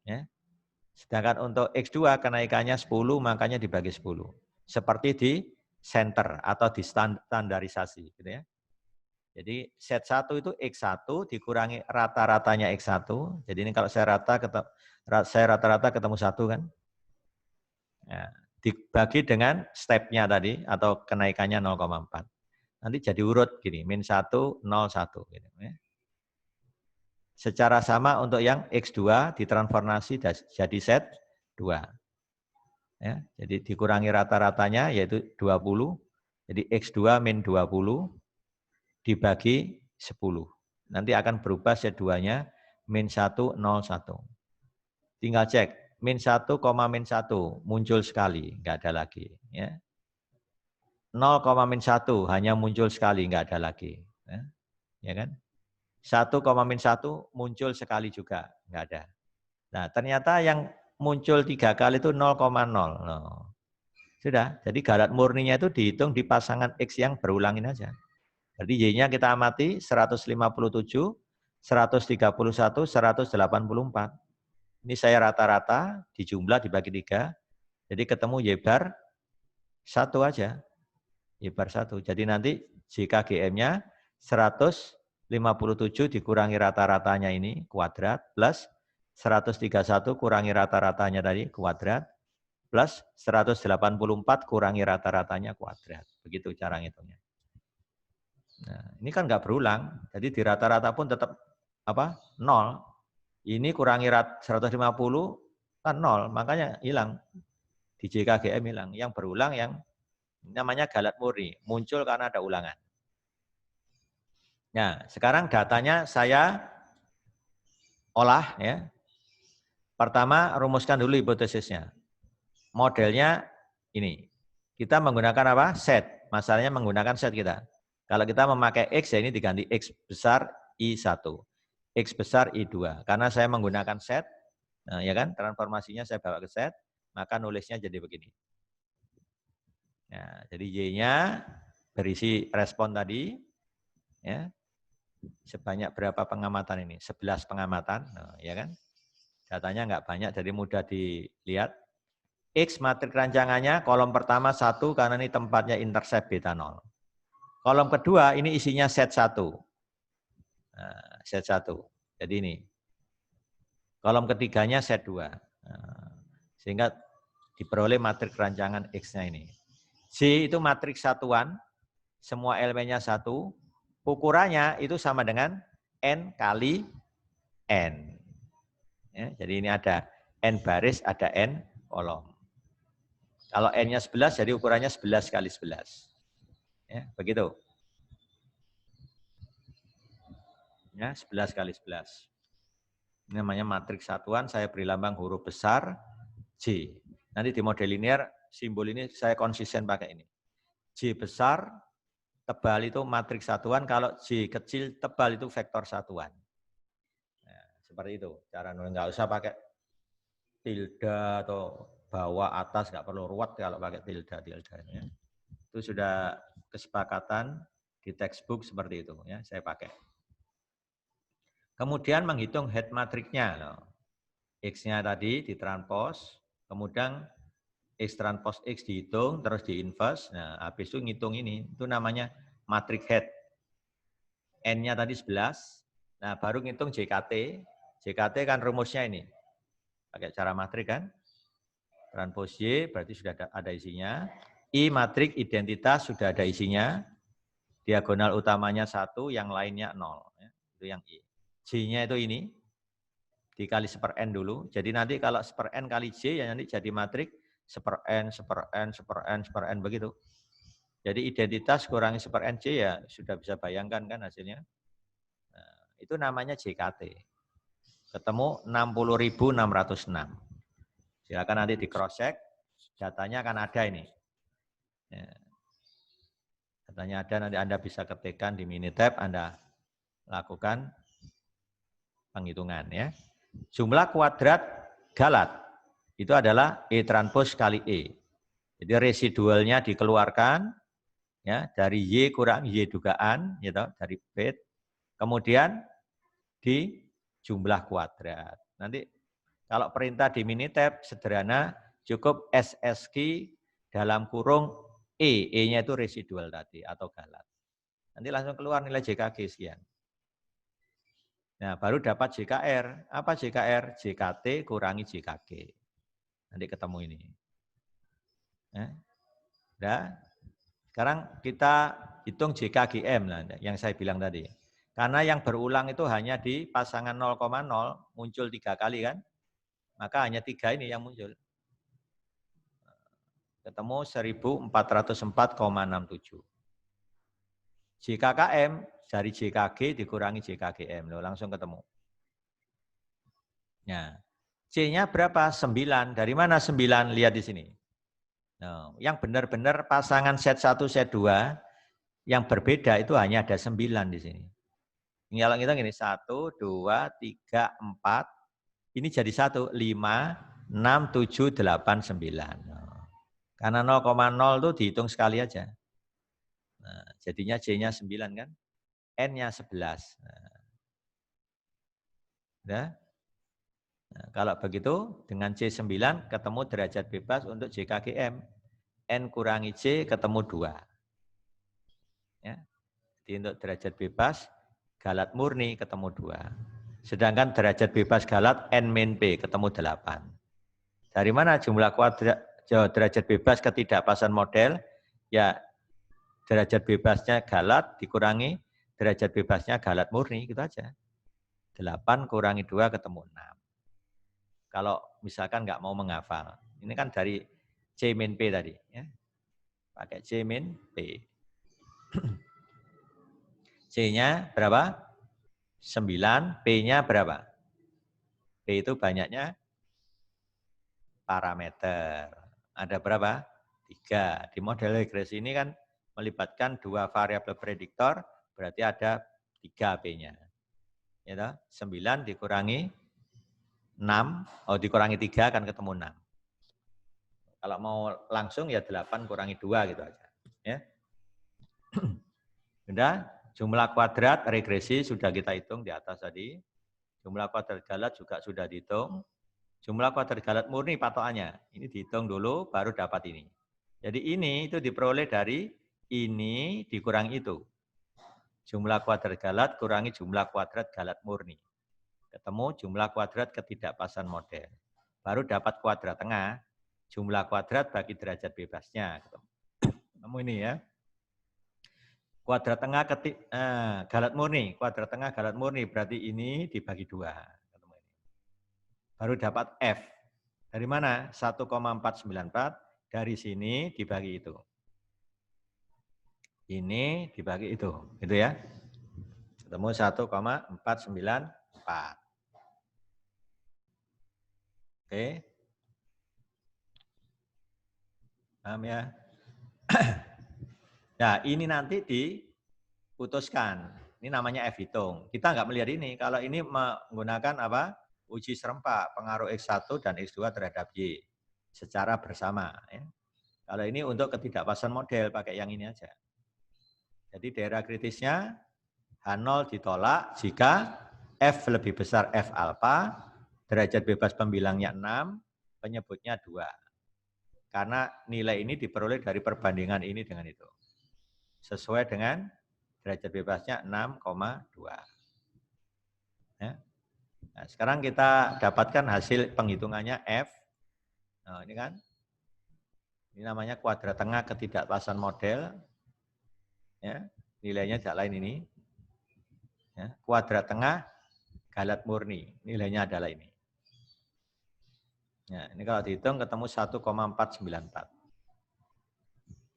Ya. Sedangkan untuk X2 kenaikannya 10, makanya dibagi 10. Seperti di center atau di standarisasi. Gitu ya. Jadi set 1 itu X1 dikurangi rata-ratanya X1. Jadi ini kalau saya rata-rata ketemu 1 kan. Ya, dibagi dengan stepnya tadi atau kenaikannya 0,4. Nanti jadi urut gini, min 1, 0, 1. Gitu, ya. Secara sama untuk yang X2 ditransformasi jadi set 2. Ya, jadi dikurangi rata-ratanya yaitu 20. Jadi X2 min 20 dibagi 10. Nanti akan berubah set 2-nya min 1, 0, 1. Tinggal cek, min 1, min 1 muncul sekali, enggak ada lagi. Ya. 0, min 1 hanya muncul sekali, enggak ada lagi. Ya kan? 1, min 1 muncul sekali juga, enggak ada. Nah, ternyata yang muncul 3 kali itu 0,0. Sudah, jadi garat murninya itu dihitung di pasangan X yang berulangin aja. Jadi Y-nya kita amati 157, 131, 184. Ini saya rata-rata, dijumlah dibagi 3. Jadi ketemu Y bar 1 aja. Y bar 1. Jadi nanti JKGM-nya 157 dikurangi rata-ratanya ini kuadrat plus 131 kurangi rata-ratanya tadi kuadrat plus 184 kurangi rata-ratanya kuadrat. Begitu cara ngitungnya. Nah, ini kan nggak berulang. Jadi di rata-rata pun tetap apa? 0. Ini kurangi 150 kan 0, makanya hilang. Di JKGM hilang. Yang berulang yang namanya galat murni, muncul karena ada ulangan. Nah, sekarang datanya saya olah ya. Pertama, rumuskan dulu hipotesisnya. Modelnya ini. Kita menggunakan apa? Set. Masalahnya menggunakan set kita. Kalau kita memakai X, ya ini diganti X besar I1. X besar I2. Karena saya menggunakan set, nah, ya kan, transformasinya saya bawa ke set, maka nulisnya jadi begini. Nah, jadi Y-nya berisi respon tadi, ya, sebanyak berapa pengamatan ini? 11 pengamatan, nah, ya kan? Datanya nggak banyak, jadi mudah dilihat. X matrik rancangannya, kolom pertama 1, karena ini tempatnya intercept beta 0. Kolom kedua, ini isinya set 1. Nah, set 1. Jadi ini. Kolom ketiganya set 2. Nah, sehingga diperoleh matrik rancangan X-nya ini. J itu matrik satuan, semua elemennya 1. Ukurannya itu sama dengan N kali N. Ya, jadi ini ada N baris, ada N kolom. Kalau N-nya 11, jadi ukurannya 11 kali 11. Ya, begitu. Ya, 11 kali 11. Ini namanya matriks satuan, saya beri lambang huruf besar J. Nanti di model linear, simbol ini saya konsisten pakai ini. J besar, tebal itu matriks satuan, kalau J kecil, tebal itu vektor satuan. Nah, seperti itu. Cara nulis, nggak usah pakai tilde atau bawah atas, nggak perlu ruwet kalau pakai tilde. Ya. Itu sudah kesepakatan di textbook seperti itu. Ya, saya pakai. Kemudian menghitung head matrixnya. X-nya tadi ditranspos, kemudian X transpos X dihitung, terus diinverse. Nah, habis itu ngitung ini, itu namanya matrix head. N-nya tadi 11, nah baru ngitung JKT. JKT kan rumusnya ini, pakai cara matriks kan. Transpos Y berarti sudah ada isinya. I matriks identitas sudah ada isinya. Diagonal utamanya 1, yang lainnya 0. Itu yang I. J-nya itu ini, dikali 1/n dulu. Jadi nanti kalau 1/n kali J, ya nanti jadi matriks 1/n begitu. Jadi identitas kurangi 1/n J ya sudah bisa bayangkan kan hasilnya. Nah, itu namanya JKT. Ketemu 60.606. Silakan nanti di cross check, datanya akan ada ini. Ya. Datanya ada, nanti Anda bisa ketikkan di Minitab, Anda lakukan penghitungan ya. Jumlah kuadrat Galat itu adalah E transpos kali E. Jadi residualnya dikeluarkan ya dari Y kurang Y dugaan gitu, dari bit. Kemudian di jumlah kuadrat. Nanti kalau perintah di Minitab sederhana cukup SSQ dalam kurung E. E-nya itu residual tadi atau Galat. Nanti langsung keluar nilai JKG sekian. Nah, baru dapat JKR. Apa JKR? JKT kurangi JKG. Nanti ketemu ini. Nah, sekarang kita hitung JKGM yang saya bilang tadi. Karena yang berulang itu hanya di pasangan 0,0 muncul 3 kali kan. Maka hanya 3 ini yang muncul. Ketemu 1404,67. JKKM dari JKG dikurangi JKGM. Loh, langsung ketemu. Nah, C-nya berapa? 9. Dari mana 9? Lihat di sini. Nah, yang benar-benar pasangan set 1, set 2, yang berbeda itu hanya ada 9 di sini. Kalau kita gini, 1, 2, 3, 4. Ini jadi 1, 5, 6, 7, 8, 9. Karena 0,0 itu dihitung sekali aja. Nah, jadinya J-nya 9 kan? N-nya 11. Nah, kalau begitu dengan C9 ketemu derajat bebas untuk JKGM. N kurangi C ketemu 2. Ya. Jadi untuk derajat bebas Galat murni ketemu 2. Sedangkan derajat bebas Galat N-P ketemu 8. Dari mana jumlah kuadrat derajat bebas ketidakpasan model? Ya derajat bebasnya Galat dikurangi derajat bebasnya Galat murni, gitu aja. 8 kurangi 2 ketemu 6. Kalau misalkan nggak mau menghafal. Ini kan dari C-P tadi. Ya. Pakai C-P. C-nya berapa? 9, P-nya berapa? P itu banyaknya parameter. Ada berapa? 3. Di model regresi ini kan melibatkan 2 variabel prediktor, berarti ada 3 P-nya. Ya, 9 dikurangi 6, dikurangi 3 kan ketemu 6. Kalau mau langsung ya 8 kurangi 2 gitu aja. Ya. Sudah, jumlah kuadrat regresi sudah kita hitung di atas tadi. Jumlah kuadrat Galat juga sudah dihitung. Jumlah kuadrat Galat murni patokannya. Ini dihitung dulu baru dapat ini. Jadi ini itu diperoleh dari ini dikurangi itu. Jumlah kuadrat Galat kurangi jumlah kuadrat Galat murni. Ketemu jumlah kuadrat ketidakpasan model. Baru dapat kuadrat tengah. Jumlah kuadrat bagi derajat bebasnya. Ketemu ini ya. Kuadrat tengah Galat murni. Kuadrat tengah Galat murni berarti ini dibagi 2. Baru dapat F. Dari mana? 1,494. Dari sini dibagi itu. Ini dibagi itu. Gitu ya. Ketemu 1,494. Oke. Paham ya? Nah, ini nanti diputuskan. Ini namanya F hitung. Kita nggak melihat ini. Kalau ini menggunakan apa? Uji serempak, pengaruh X1 dan X2 terhadap Y secara bersama. Ya. Kalau ini untuk ketidakpasan model, pakai yang ini aja. Jadi daerah kritisnya H0 ditolak jika F lebih besar F alfa, derajat bebas pembilangnya 6, penyebutnya 2. Karena nilai ini diperoleh dari perbandingan ini dengan itu. Sesuai dengan derajat bebasnya 6,2. Ya. Nah, sekarang kita dapatkan hasil penghitungannya F. Nah, ini kan, ini namanya kuadrat tengah ketidakpasan model. Ya, nilainya tidak lain ini. Ya, kuadrat tengah galat murni, nilainya adalah ini. Ya, ini kalau dihitung ketemu 1,494.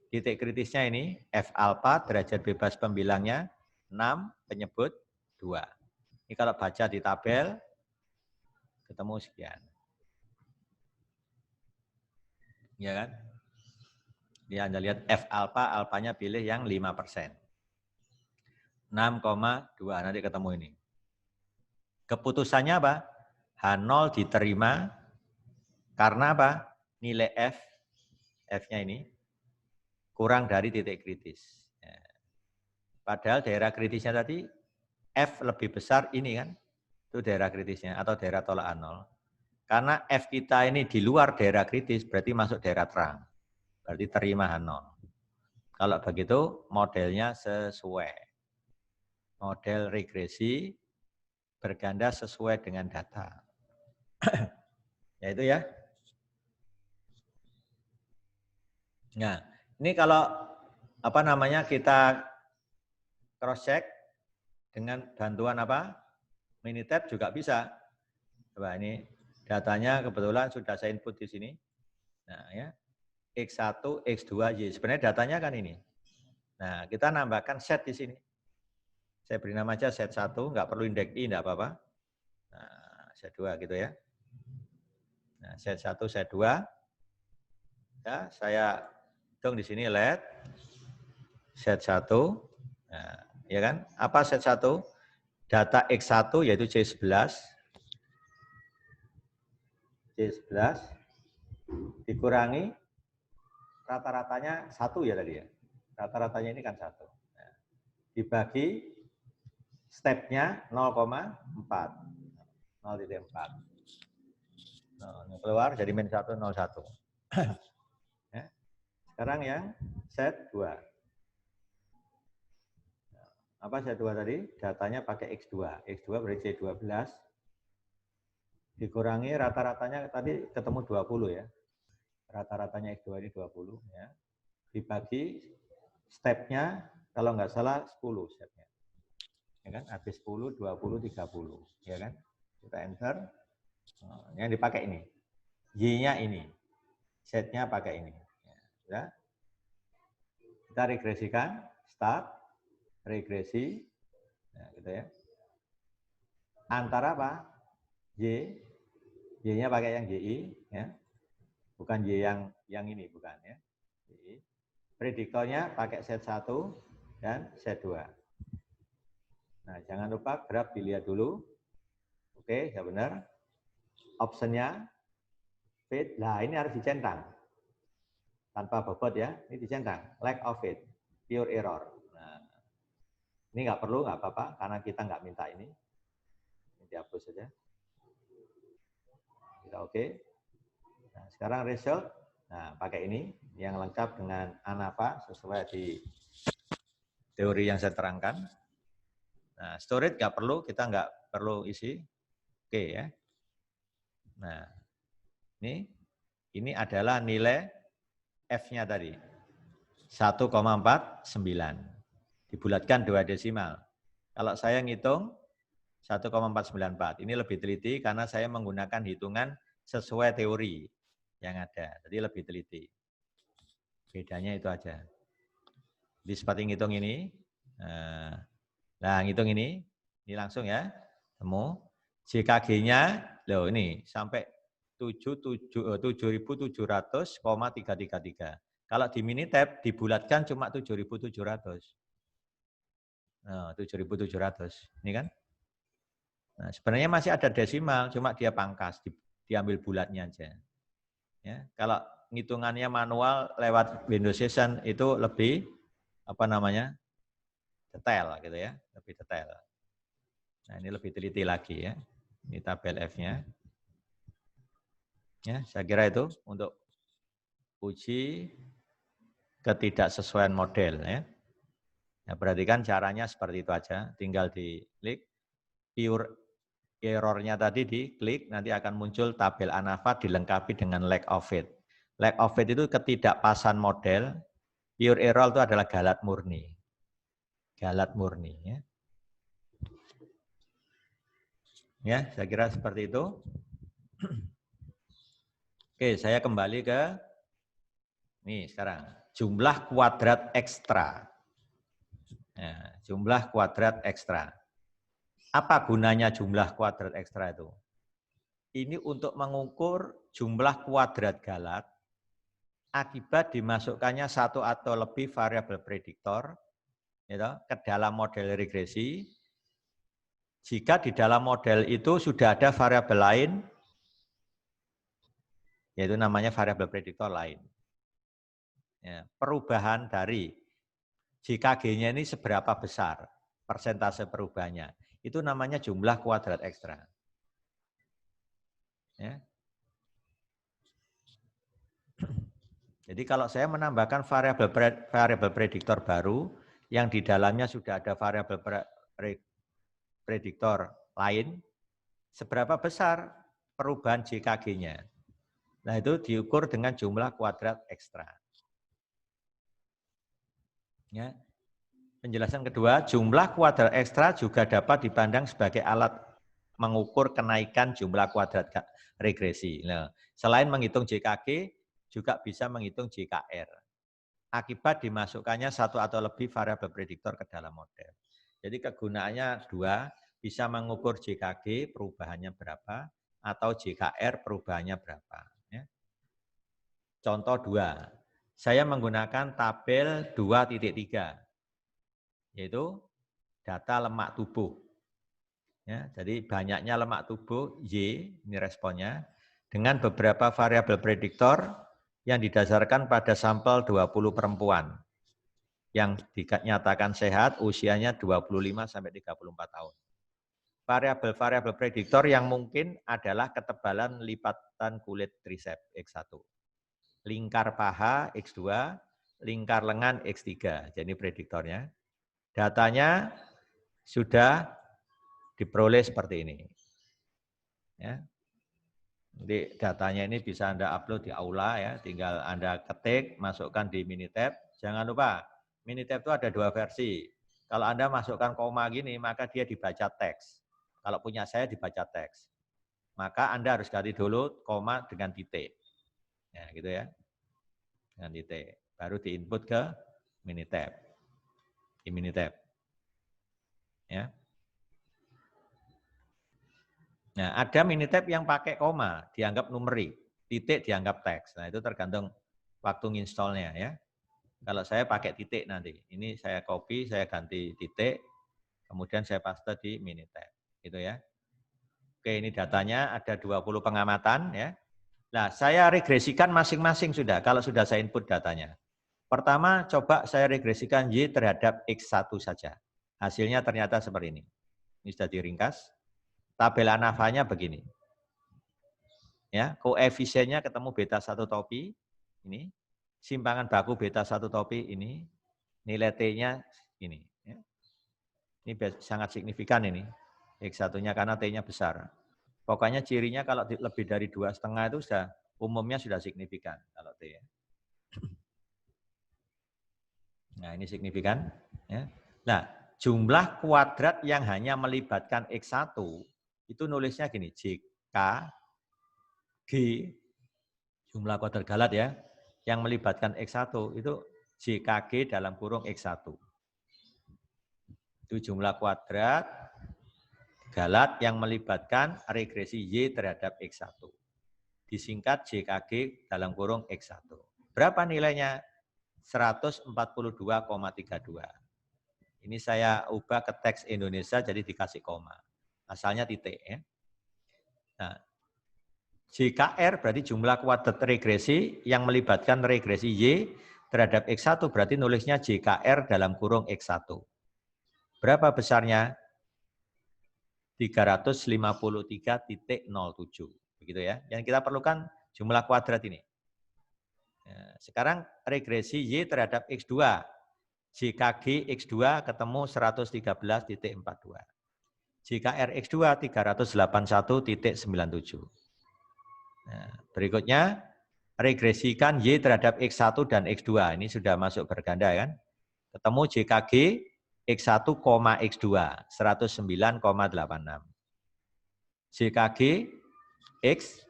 Titik kritisnya ini F alfa, derajat bebas pembilangnya 6, penyebut 2. Ini kalau baca di tabel ketemu sekian. Ya kan? Dia Anda lihat F alfa, alfanya pilih yang 5%. 6,2 nanti ketemu ini. Keputusannya apa? H0 diterima karena apa? Nilai F-nya ini kurang dari titik kritis. Ya. Padahal daerah kritisnya tadi F lebih besar ini kan, itu daerah kritisnya atau daerah tolak A0. Karena F kita ini di luar daerah kritis berarti masuk daerah terang, berarti terima H0. Kalau begitu modelnya sesuai. Model regresi berganda sesuai dengan data. Ya itu ya. Nah, ini kalau apa namanya kita cross check dengan bantuan apa? Minitab juga bisa. Coba ini datanya kebetulan sudah saya input di sini. Nah, ya. X1, X2, Y. Sebenarnya datanya kan ini. Nah, kita nambahkan set di sini. Saya beri nama aja set 1, nggak perlu indeks I, nggak apa-apa. Nah, set 2 gitu ya. Nah, set 1, set 2. Ya, saya hitung di sini LED. Set 1. Nah, ya kan? Apa set 1? Data X1 yaitu C11. C11 dikurangi rata-ratanya 1 ya tadi ya. Rata-ratanya ini kan 1. Nah, dibagi stepnya 0,4. 0,4. Nah, keluar jadi min 1, 0,1. Ya. Sekarang yang set 2. Apa set 2 tadi? Datanya pakai X2. X2 berarti C12. Dikurangi rata-ratanya tadi ketemu 20 ya. Rata-ratanya X2 ini 20 ya. Dibagi stepnya kalau nggak salah 10 stepnya. Ya kan? Habis 10, 20, 30. Ya kan? Kita enter. Yang dipakai ini. Y-nya ini. Setnya pakai ini. Ya. Kita regresikan. Start. Regresi. Nah, gitu ya. Antara apa? Y. Y-nya pakai yang YI. Ya. Bukan Y yang ini. Bukan ya. Y. Prediktornya pakai set 1 dan set 2. Nah, jangan lupa graf dilihat dulu. Oke, ya benar. Optionnya fit. Nah, ini harus dicentang. Tanpa bobot ya, ini dicentang. Lack of fit, pure error. Nah, ini nggak perlu, nggak apa-apa, karena kita nggak minta ini. Ini dihapus saja. Kita oke. Nah, sekarang result. Nah, pakai ini yang lengkap dengan ANAPA sesuai di teori yang saya terangkan. Nah, storage nggak perlu, kita nggak perlu isi. Oke ya. Nah, ini adalah nilai F-nya tadi. 1,49. Dibulatkan 2 desimal. Kalau saya ngitung 1,494. Ini lebih teliti karena saya menggunakan hitungan sesuai teori yang ada. Jadi lebih teliti. Bedanya itu aja. Jadi seperti ngitung ini. Nah, ngitung ini langsung ya. Temu. JKG-nya, loh ini sampai 7.700,333. Kalau di Minitab dibulatkan cuma 7.700. Nah, 7.700. Ini kan? Nah, sebenarnya masih ada desimal, cuma dia pangkas, diambil bulatnya aja. Ya, kalau ngitungannya manual lewat Windows Session itu lebih detail gitu ya, lebih detail. Nah, ini lebih teliti lagi ya. Ini tabel F-nya. Ya, saya kira itu untuk uji ketidaksesuaian model ya. Ya, perhatikan caranya seperti itu aja, tinggal diklik pure error-nya tadi diklik, nanti akan muncul tabel ANAVA dilengkapi dengan lack of it. Lack of it itu ketidakpasan model, pure error itu adalah galat murni. Galat murni ya. Ya, saya kira seperti itu. Oke, saya kembali ke nih sekarang jumlah kuadrat ekstra. Nah, jumlah kuadrat ekstra. Apa gunanya jumlah kuadrat ekstra itu? Ini untuk mengukur jumlah kuadrat galat akibat dimasukkannya satu atau lebih variabel prediktor gitu, ke dalam model regresi. Jika di dalam model itu sudah ada variabel lain, yaitu namanya variabel prediktor lain. Ya, perubahan dari JKG-nya ini seberapa besar persentase perubahannya. Itu namanya jumlah kuadrat ekstra. Ya. Jadi kalau saya menambahkan variabel prediktor baru, yang di dalamnya sudah ada variabel prediktor lain, seberapa besar perubahan JKG-nya. Nah itu diukur dengan jumlah kuadrat ekstra. Ya. Penjelasan kedua, jumlah kuadrat ekstra juga dapat dipandang sebagai alat mengukur kenaikan jumlah kuadrat regresi. Nah, selain menghitung JKG, juga bisa menghitung JKR. Akibat dimasukkannya satu atau lebih variabel prediktor ke dalam model. Jadi kegunaannya dua, bisa mengukur JKG perubahannya berapa, atau JKR perubahannya berapa. Ya. Contoh dua, saya menggunakan tabel 2.3. Yaitu data lemak tubuh. Ya, jadi banyaknya lemak tubuh Y, ini responnya, dengan beberapa variabel prediktor yang didasarkan pada sampel 20 perempuan yang dinyatakan sehat, usianya 25 sampai 34 tahun. Variabel-variabel prediktor yang mungkin adalah ketebalan lipatan kulit tricep X1, lingkar paha X2, lingkar lengan X3. Jadi prediktornya. Datanya sudah diperoleh seperti ini. Ya. Jadi datanya ini bisa Anda upload di Aula ya, tinggal Anda ketik, masukkan di Minitab. Jangan lupa, Minitab itu ada dua versi. Kalau Anda masukkan koma gini, maka dia dibaca teks. Kalau punya saya dibaca teks. Maka Anda harus ganti dulu koma dengan titik. Ya, gitu ya. Dengan titik. Baru diinput ke Minitab. Di Minitab. Ya. Nah, ada Minitab yang pakai koma, dianggap numerik, titik dianggap teks. Nah, itu tergantung waktu nginstallnya ya. Kalau saya pakai titik nanti, ini saya copy, saya ganti titik, kemudian saya paste di Minitab, gitu ya. Oke, ini datanya ada 20 pengamatan ya. Nah, saya regresikan masing-masing sudah, kalau sudah saya input datanya. Pertama, coba saya regresikan Y terhadap X1 saja. Hasilnya ternyata seperti ini. Ini sudah diringkas. Tabel ANAVA-nya begini. Ya, koefisiennya ketemu beta 1 topi, ini. Simpangan baku beta 1 topi ini. Nilai T-nya ini. Ya. Ini sangat signifikan ini. X1-nya karena T-nya besar. Pokoknya cirinya kalau lebih dari 2,5 itu sudah umumnya sudah signifikan kalau T. Ya. Nah, ini signifikan. Ya. Nah, jumlah kuadrat yang hanya melibatkan X1 itu nulisnya gini, JK G, jumlah kuadrat galat ya, yang melibatkan X1 itu JKG dalam kurung X1. Itu jumlah kuadrat galat yang melibatkan regresi Y terhadap X1. Disingkat JKG dalam kurung X1. Berapa nilainya? 142,32. Ini saya ubah ke teks Indonesia jadi dikasih koma. Asalnya titik ya. Nah, JKR berarti jumlah kuadrat regresi yang melibatkan regresi Y terhadap X1 berarti nulisnya JKR dalam kurung X1. Berapa besarnya? 353,07. Begitu ya. Yang kita perlukan jumlah kuadrat ini. Sekarang regresi Y terhadap X2. JKG X2 ketemu 113,42. JKR X2 381,97. Nah, berikutnya regresikan Y terhadap X1 dan X2. Ini sudah masuk berganda kan. Ketemu JKG X1, X2 109,86. JKG X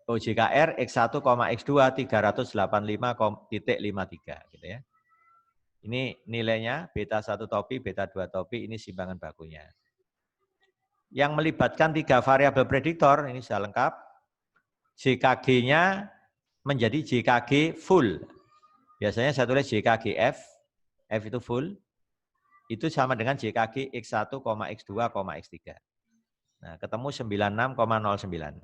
JKR X1, X2 385,53 gitu ya. Ini nilainya beta 1 topi, beta 2 topi, ini simbangan bakunya. Yang melibatkan 3 variabel prediktor, ini sudah lengkap. JKG-nya menjadi JKG full. Biasanya saya tulis JKG F, F itu full. Itu sama dengan JKG X1, X2, X3. Nah, ketemu 96,09.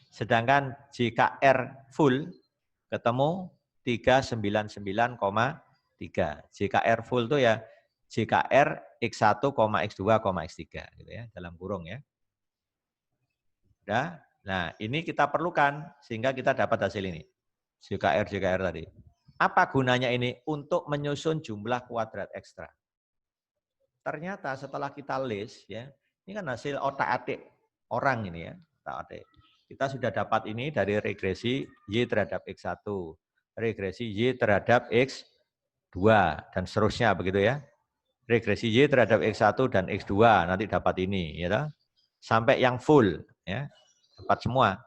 Sedangkan JKR full ketemu 399,3. JKR full itu ya JKR X1, X2, X3 gitu ya, dalam kurung ya. Udah? Nah, ini kita perlukan sehingga kita dapat hasil ini. JKR tadi. Apa gunanya ini? Untuk menyusun jumlah kuadrat ekstra. Ternyata setelah kita list ya, ini kan hasil otak-atik orang ini ya, otak-atik. Kita sudah dapat ini dari regresi Y terhadap X1, regresi Y terhadap X2 dan seterusnya begitu ya. Regresi Y terhadap X1 dan X2 nanti dapat ini ya. Sampai yang full ya. Dapat semua.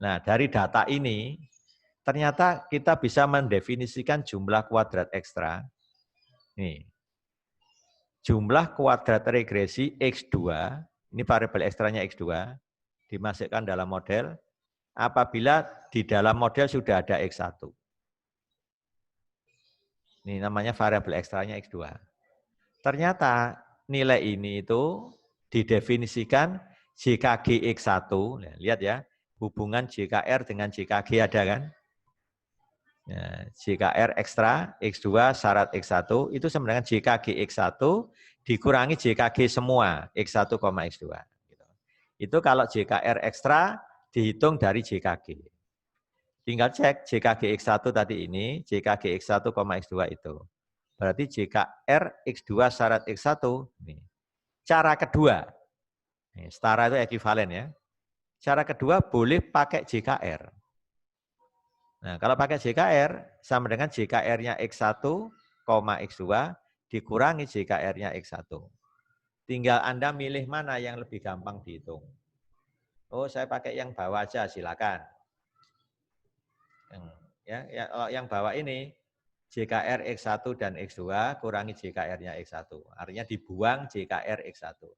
Nah, dari data ini ternyata kita bisa mendefinisikan jumlah kuadrat ekstra. Nih. Jumlah kuadrat regresi X2, ini variabel ekstranya X2, dimasukkan dalam model apabila di dalam model sudah ada X1. Ini namanya variabel ekstranya X2. Ternyata nilai ini itu didefinisikan JKG X1, lihat ya, hubungan JKR dengan JKG ada kan? Ya, JKR ekstra, X2, syarat X1, itu sama dengan JKG X1 dikurangi JKG semua, X1, X2. Itu kalau JKR ekstra dihitung dari JKG. Tinggal cek JKG X1 tadi ini, JKG X1, X2 itu. Berarti JKR X2 syarat X1. Nih. Cara kedua, setara itu ekuivalen ya. Cara kedua boleh pakai JKR. Nah, kalau pakai JKR, sama dengan JKR-nya X1, X2, dikurangi JKR-nya X1. Tinggal Anda milih mana yang lebih gampang dihitung. Oh, saya pakai yang bawah aja, silakan. Kalau yang bawah ini, JKR X1 dan X2, kurangi JKR-nya X1. Artinya dibuang JKR X1.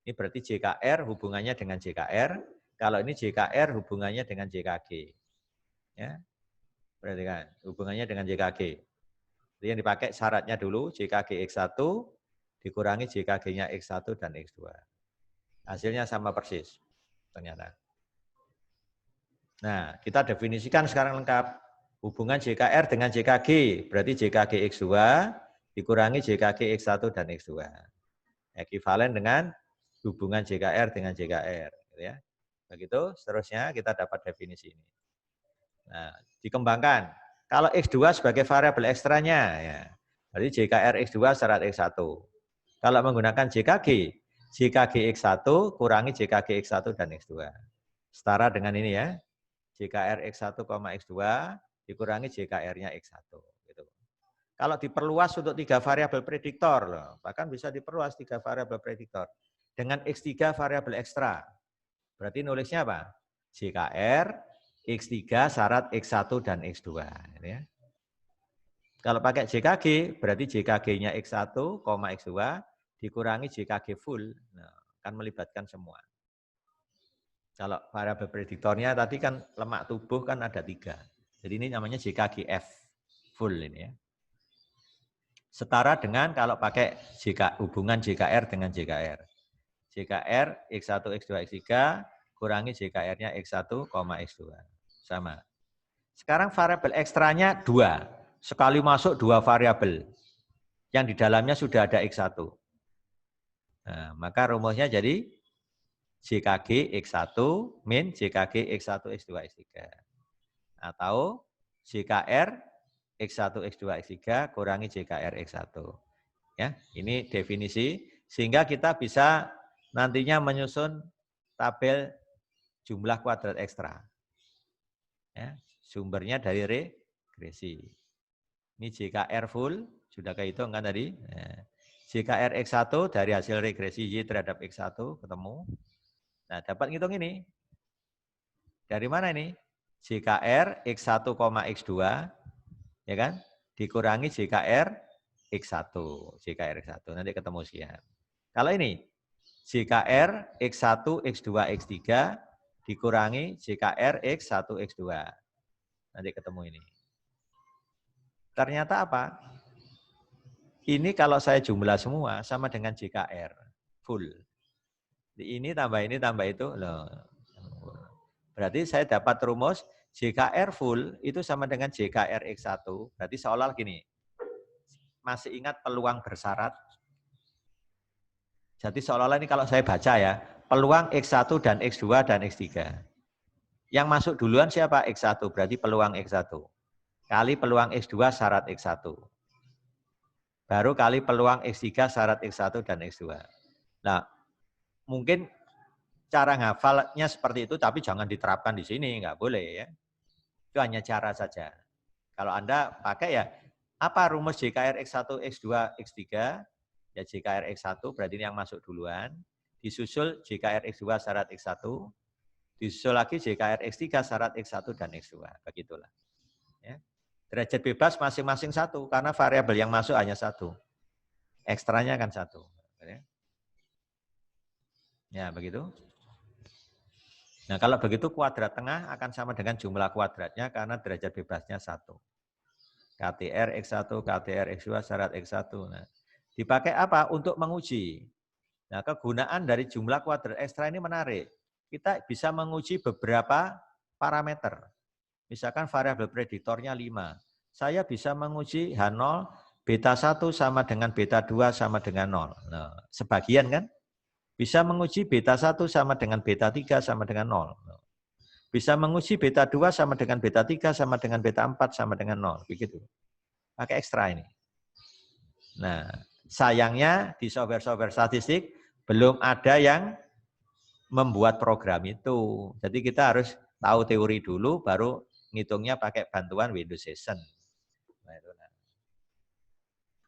Ini berarti JKR hubungannya dengan JKR, kalau ini JKR hubungannya dengan JKG. Ya. Berarti kan hubungannya dengan JKG. Jadi yang dipakai syaratnya dulu JKG X1 dikurangi JKG-nya X1 dan X2. Hasilnya sama persis ternyata. Nah, kita definisikan sekarang lengkap. Hubungan JKR dengan JKG, berarti JKG X2 dikurangi JKG X1 dan X2. Ekuivalen dengan hubungan JKR dengan JKR. Gitu ya. Begitu, seterusnya kita dapat definisi ini. Nah, dikembangkan. Kalau X2 sebagai variabel ekstranya, ya, berarti JKR X2 syarat X1. Kalau menggunakan JKG, JKG X1 kurangi JKG X1 dan X2. Setara dengan ini ya, JKR X1, X2 dikurangi JKR-nya X1. Gitu. Kalau diperluas untuk 3 variabel prediktor, loh, bahkan bisa diperluas 3 variabel prediktor. Dengan X3 variabel ekstra. Berarti nulisnya apa? JKR X3 syarat X1 dan X2. Ya. Kalau pakai JKG, berarti JKG-nya X1, X2 dikurangi JKG full. Nah, kan melibatkan semua. Kalau variabel prediktornya tadi kan lemak tubuh kan ada 3. Jadi ini namanya JKG F. full ini ya. Setara dengan kalau pakai hubungan JKR dengan JKR. JKR X1, X2, X3 kurangi JKR-nya X1, X2. Sama. Sekarang variabel ekstranya 2. Sekali masuk 2 variabel. Yang di dalamnya sudah ada X1. Nah, maka rumusnya jadi JKG X1 min JKG X1, X2, X3. Atau JKR X1, X2, X3 kurangi JKR X1. Ya, ini definisi sehingga kita bisa nantinya menyusun tabel jumlah kuadrat ekstra. Ya, sumbernya dari regresi. Ini JKR full sudah kehitung kan tadi. Nah, JKR X1 dari hasil regresi Y terhadap X1 ketemu. Nah, dapat ngitung ini. Dari mana ini? JKR X1, X2 ya kan? Dikurangi JKR X1, JKR X1 nanti ketemu sekian. Kalau ini JKR X1, X2, X3 dikurangi JKR X1, X2. Nanti ketemu ini. Ternyata apa? Ini kalau saya jumlah semua sama dengan JKR full. Ini tambah itu loh. Berarti saya dapat rumus JKR full itu sama dengan JKR X1. Berarti seolah gini. Masih ingat peluang bersyarat? Jadi seolah-olah ini kalau saya baca ya, peluang X1 dan X2 dan X3. Yang masuk duluan siapa? X1, berarti peluang X1. Kali peluang X2 syarat X1. Baru kali peluang X3 syarat X1 dan X2. Nah, mungkin cara ngafalnya seperti itu, tapi jangan diterapkan di sini, nggak boleh ya. Itu hanya cara saja. Kalau Anda pakai ya, apa rumus JKR X1, X2, X3? Ya JKR X1 berarti ini yang masuk duluan. Disusul JKR X2 syarat X1. Disusul lagi JKR X3 syarat X1 dan X2. Begitulah. Ya. Derajat bebas masing-masing satu, karena variabel yang masuk hanya satu. Ekstranya kan satu. Ya begitu. Nah kalau begitu kuadrat tengah akan sama dengan jumlah kuadratnya karena derajat bebasnya satu. KTR X1, KTR X2 syarat X1. Nah, dipakai apa? Untuk menguji. Nah, kegunaan dari jumlah kuadrat ekstra ini menarik. Kita bisa menguji beberapa parameter. Misalkan variabel prediktornya 5. Saya bisa menguji H0, beta 1 sama dengan beta 2 sama dengan 0. Nah, sebagian kan? Bisa menguji beta 1 sama dengan beta 3 sama dengan 0. Bisa menguji beta 2 sama dengan beta 3 sama dengan beta 4 sama dengan 0. Begitu. Pakai ekstra ini. Nah, sayangnya di software-software statistik belum ada yang membuat program itu. Jadi kita harus tahu teori dulu, baru ngitungnya pakai bantuan Windows Session. Nah, itu.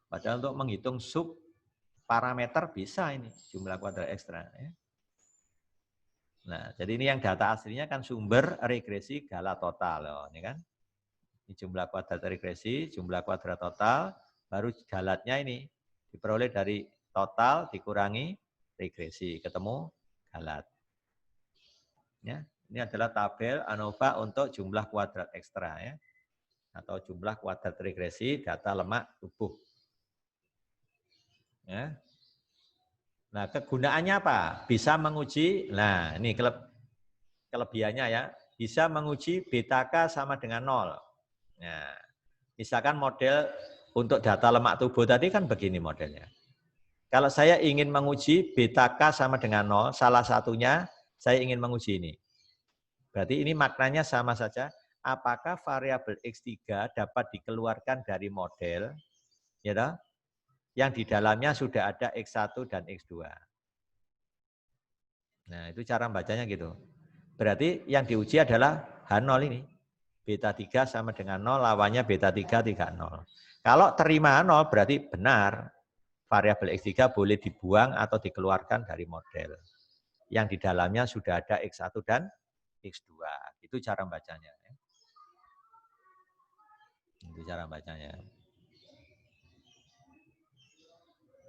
Padahal untuk menghitung sub parameter bisa ini, jumlah kuadrat ekstra. Ya. Nah, jadi ini yang data aslinya kan sumber regresi Gala total. Loh, ini kan. Ini jumlah kuadrat regresi, jumlah kuadrat total, baru galatnya ini diperoleh dari total dikurangi regresi, ketemu galat. Ya, ini adalah tabel ANOVA untuk jumlah kuadrat ekstra ya, atau jumlah kuadrat regresi data lemak tubuh. Ya. Nah, kegunaannya apa? Bisa menguji. Nah, ini kelebihannya ya, bisa menguji beta K sama dengan 0. Nah, misalkan model untuk data lemak tubuh tadi kan begini modelnya. Kalau saya ingin menguji beta K sama dengan 0, salah satunya saya ingin menguji ini. Berarti ini maknanya sama saja. Apakah variabel X3 dapat dikeluarkan dari model ya, yang di dalamnya sudah ada X1 dan X2. Nah, itu cara bacanya gitu. Berarti yang diuji adalah H0 ini. Beta 3 sama dengan 0, lawannya beta 3, 0. Kalau terima 0 berarti benar variabel X3 boleh dibuang atau dikeluarkan dari model. Yang di dalamnya sudah ada X1 dan X2. Itu cara bacanya. Itu cara bacanya.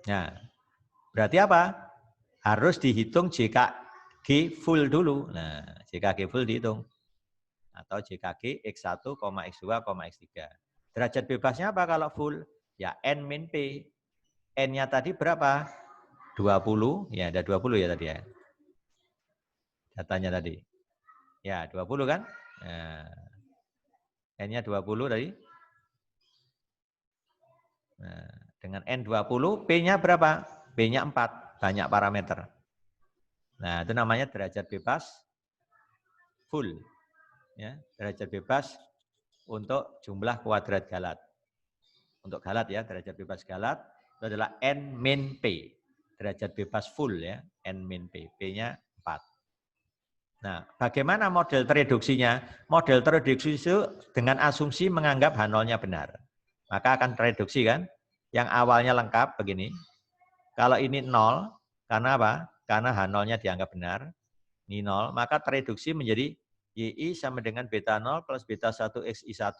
Nah, berarti apa? Harus dihitung JKG full dulu. Nah, JKG full dihitung. Atau JKG X1, X2, X3. Derajat bebasnya apa kalau full? Ya N min P. N-nya tadi berapa? 20. Ya ada 20 ya tadi ya. Datanya tadi. Ya 20 kan? Nah, N-nya 20 tadi. Nah, dengan N20, P-nya berapa? P-nya 4, banyak parameter. Nah, itu namanya derajat bebas full. Ya, derajat bebas untuk jumlah kuadrat galat. Untuk galat ya, derajat bebas galat itu adalah N min P. Derajat bebas full ya, N min P. P-nya 4. Nah, bagaimana model tereduksinya? Model tereduksi itu dengan asumsi menganggap H0-nya benar. Maka akan tereduksi kan? Yang awalnya lengkap begini. Kalau ini 0, karena apa? Karena H0-nya dianggap benar. Ini 0, maka tereduksi menjadi YI sama dengan beta 0 plus beta 1 XI1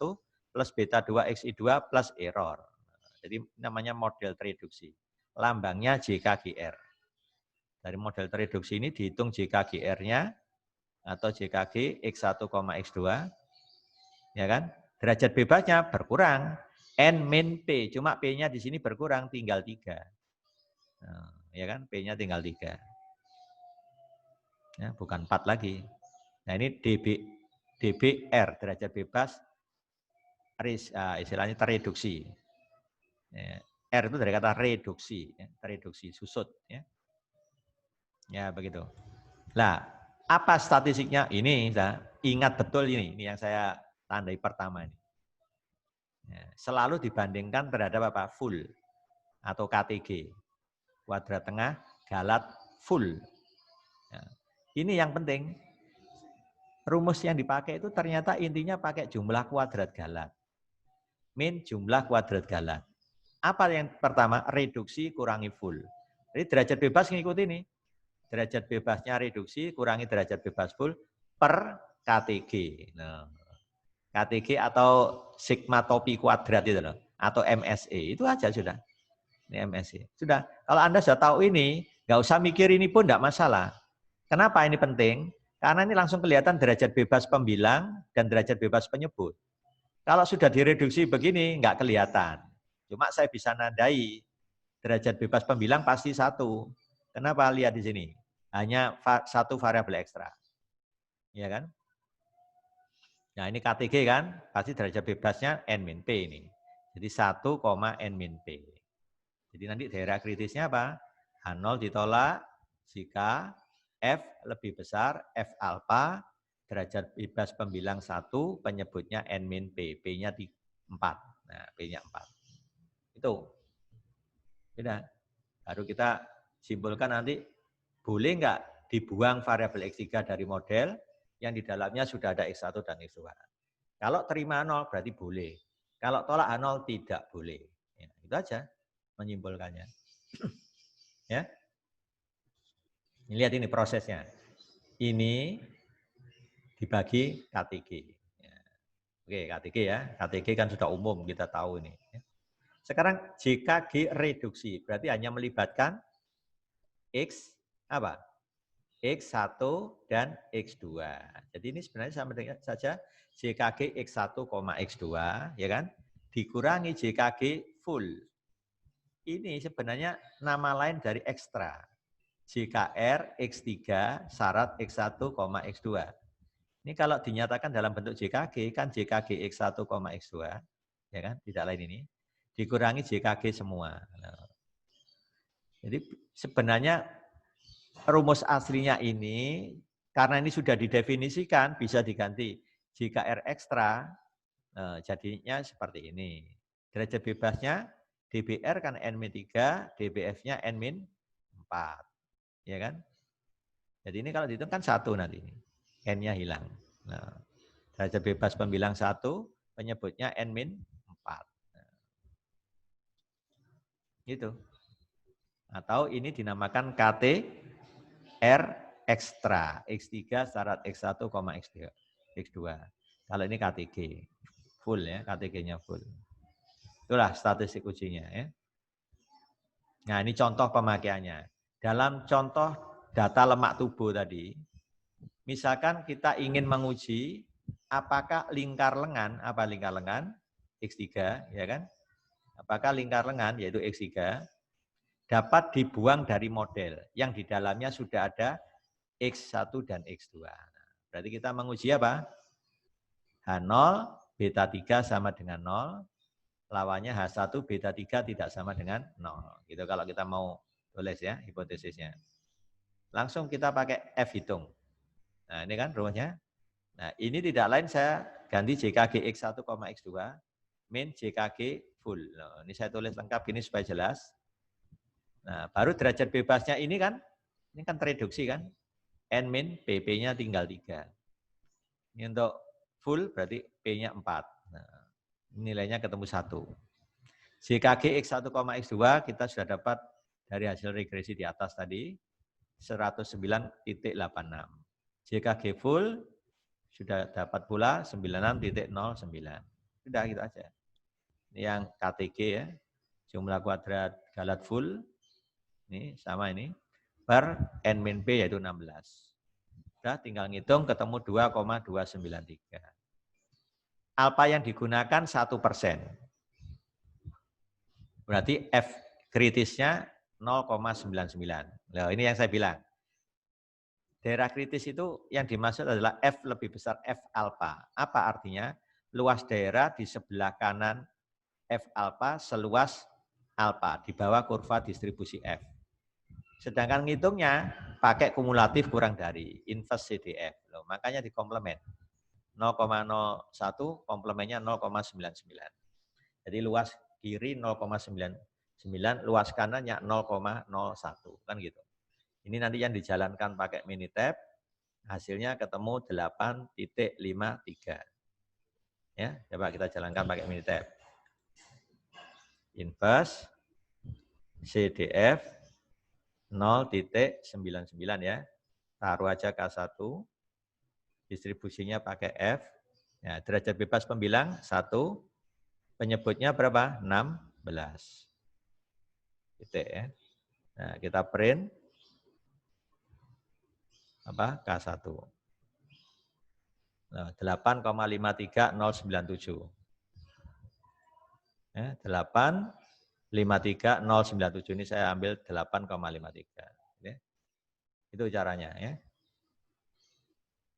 plus beta 2 XI2 plus error. Jadi namanya model tereduksi. Lambangnya JKGR. Dari model tereduksi ini dihitung JKGR-nya atau JKG X1, X2. Ya kan? Derajat bebasnya berkurang. N min P, cuma P-nya di sini berkurang tinggal 3. Nah, ya kan? P-nya tinggal 3. Ya, bukan 4 lagi. Nah, ini DBR, derajat bebas istilahnya tereduksi. Ya, R itu dari kata reduksi, ya, tereduksi, susut. Ya. Ya, begitu. Nah, apa statistiknya? Ini, ingat betul ini yang saya tandai pertama ini. Ya, selalu dibandingkan terhadap apa? Full atau KTG. Kuadrat tengah, galat, full. Ya. Ini yang penting. Rumus yang dipakai itu ternyata intinya pakai jumlah kuadrat galat. Min jumlah kuadrat galat. Apa yang pertama? Reduksi kurangi full. Jadi derajat bebas ngikut ini. Derajat bebasnya reduksi kurangi derajat bebas full per KTG. Nah, KTG atau sigma topi kuadrat itu loh. Atau MSE. Itu aja sudah. Ini MSE. Sudah. Kalau Anda sudah tahu ini, nggak usah mikir ini pun nggak masalah. Kenapa ini penting? Karena ini langsung kelihatan derajat bebas pembilang dan derajat bebas penyebut. Kalau sudah direduksi begini, nggak kelihatan. Cuma saya bisa nandai derajat bebas pembilang pasti 1. Kenapa? Lihat di sini. Hanya 1 variabel ekstra. Ya kan? Nah ini KTG kan, pasti derajat bebasnya N min P ini. Jadi 1, N min P. Jadi nanti daerah kritisnya apa? H0 ditolak jika F lebih besar, F alpha, derajat bebas pembilang 1, penyebutnya N min P, P-nya 4. Nah, P-nya 4. Itu. Sudah. Baru kita simpulkan nanti, boleh nggak dibuang variabel X3 dari model yang di dalamnya sudah ada X1 dan X2. Kalau terima 0 berarti boleh. Kalau tolak H0 tidak boleh. Ya, itu aja menyimpulkannya. Ya. Lihat ini prosesnya. Ini dibagi KTG. Ya. Oke, KTG ya. KTG kan sudah umum, kita tahu ini. Sekarang JKG reduksi, berarti hanya melibatkan X apa? X1 dan X2. Jadi ini sebenarnya sama dengan saja JKG X1, X2, ya kan? Dikurangi JKG full. Ini sebenarnya nama lain dari ekstra. JKR X3 syarat X1, X2. Ini kalau dinyatakan dalam bentuk JKG, kan JKG X1, X2, ya kan? Tidak lain ini. Dikurangi JKG semua. Nah, jadi sebenarnya rumus aslinya ini, karena ini sudah didefinisikan, bisa diganti JKR ekstra, jadinya seperti ini. Derajat bebasnya DBR kan N-3, DBF-nya N-4. Ya kan? Jadi ini kalau dihitung kan 1 nanti. N-nya hilang. Nah, derajat bebas pembilang 1, penyebutnya N-4. Nah, gitu. Atau ini dinamakan KTR ekstra. X3 syarat X1, X2. Kalau ini KTG. Full ya, KTG-nya full. Itulah statistik ujinya ya. Nah, ini contoh pemakaiannya. Dalam contoh data lemak tubuh tadi, misalkan kita ingin menguji apakah lingkar lengan, apa lingkar lengan? X3, ya kan? Apakah lingkar lengan, yaitu X3, dapat dibuang dari model yang di dalamnya sudah ada X1 dan X2. Nah, berarti kita menguji apa? H0, beta 3 sama dengan 0, lawannya H1, beta 3 tidak sama dengan 0. Gitu kalau kita mau tulis ya, hipotesisnya. Langsung kita pakai F hitung. Nah, ini kan rumusnya. Nah, ini tidak lain saya ganti JKG X1, X2, min JKG full. Nah, ini saya tulis lengkap ini supaya jelas. Nah, baru derajat bebasnya ini kan tereduksi kan. N min PP-nya tinggal 3. Ini untuk full berarti P-nya 4. Nah, nilainya ketemu 1. JKG X1, X2 kita sudah dapat dari hasil regresi di atas tadi 109,86. JKG full sudah dapat pula 96,09. Sudah gitu aja. Ini yang KTG ya. Jumlah kuadrat Galat full. Ini sama ini. Per N min P yaitu 16. Sudah tinggal ngitung ketemu 2,293. Alpha yang digunakan 1%. Berarti F kritisnya 0,99. Nah, ini yang saya bilang. Daerah kritis itu yang dimaksud adalah F lebih besar F alpha. Apa artinya? Luas daerah di sebelah kanan F alpha seluas alpha di bawah kurva distribusi F. Sedangkan ngitungnya pakai kumulatif kurang dari inverse CDF. Loh, makanya dikomplement. 0,01 komplemennya 0,99. Jadi luas kiri 0,99, luas kanannya 0,01 kan gitu. Ini nanti yang dijalankan pakai Minitab, hasilnya ketemu 8,53. Ya, coba kita jalankan pakai Minitab. Inverse CDF 0,99 ya. Taruh aja K1. Distribusinya pakai F. Ya, derajat bebas pembilang 1. Penyebutnya berapa? 16. Titik ya. Nah, kita print apa? K1. Nah, 8,53097. Ya, 8,53097 ini saya ambil 8,53. Ya. Itu caranya ya.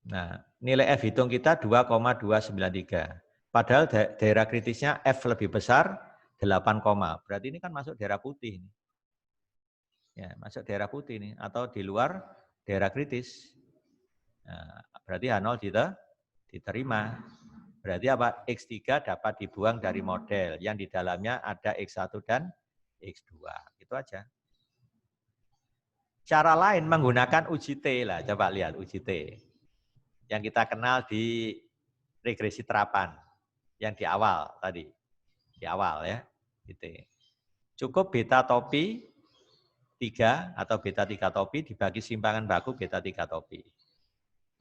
Nah, nilai F hitung kita 2,293. Padahal daerah kritisnya F lebih besar 8, berarti ini kan masuk daerah putih. Ya, masuk daerah putih ini atau di luar daerah kritis. Nah, berarti H0 diterima. Berarti apa? X3 dapat dibuang dari model yang di dalamnya ada X1 dan X2. Itu aja. Cara lain menggunakan uji T lah. Coba lihat uji T. Yang kita kenal di regresi terapan. Yang di awal tadi. Di awal ya. Gitu. Cukup beta topi 3 atau beta 3 topi dibagi simpangan baku beta 3 topi.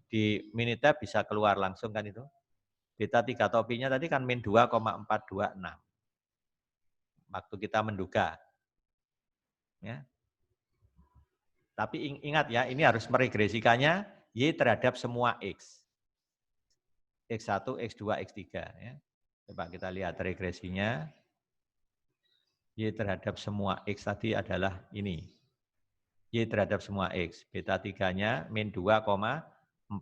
Di Minitab bisa keluar langsung kan itu. Beta 3 topinya tadi kan min 2,426. Waktu kita menduga. Ya. Tapi ingat ya, ini harus meregresikannya Y terhadap semua X. X1, X2, X3. Ya. Coba kita lihat regresinya. Y terhadap semua X tadi adalah ini. Y terhadap semua X. Beta 3-nya min 2,426.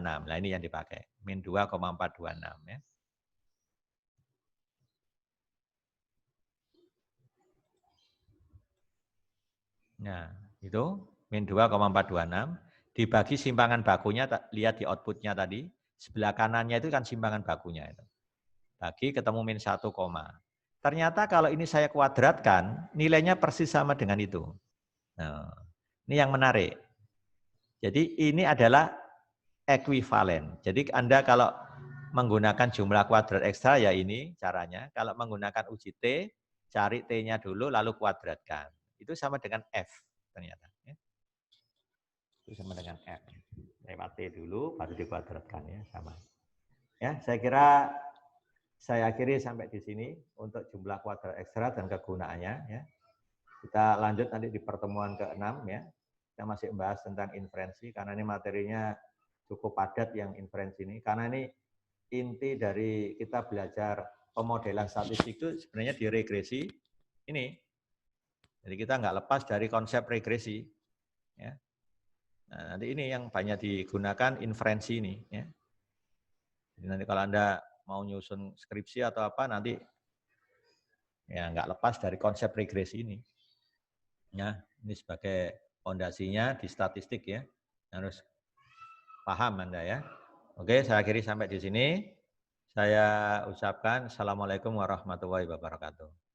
Nah ini yang dipakai. Min 2,426 ya. Nah, itu min 2,426 dibagi simpangan bakunya, lihat di outputnya tadi, sebelah kanannya itu kan simpangan bakunya itu. Bagi ketemu min 1, ternyata kalau ini saya kuadratkan, nilainya persis sama dengan itu. Nah, ini yang menarik. Jadi ini adalah ekuivalen. Jadi Anda kalau menggunakan jumlah kuadrat ekstra ya ini caranya. Kalau menggunakan uji T, cari T-nya dulu lalu kuadratkan. Itu sama dengan F ternyata. Itu sama dengan F. Lewat T dulu, baru dikuadratkan ya, sama. Ya, saya kira saya akhiri sampai di sini untuk jumlah kuadrat ekstra dan kegunaannya. Ya. Kita lanjut nanti di pertemuan ke-6 ya. Kita masih membahas tentang inferensi karena ini materinya cukup padat yang inferensi ini. Karena ini inti dari kita belajar pemodelan statistik itu sebenarnya di regresi ini. Jadi kita nggak lepas dari konsep regresi. Ya. Nah, nanti ini yang banyak digunakan inferensi ini. Ya. Jadi nanti kalau Anda mau nyusun skripsi atau apa, nanti ya nggak lepas dari konsep regresi ini. Ya, ini sebagai fondasinya di statistik ya. Harus paham Anda ya. Oke, saya akhiri sampai di sini. Saya ucapkan Assalamualaikum warahmatullahi wabarakatuh.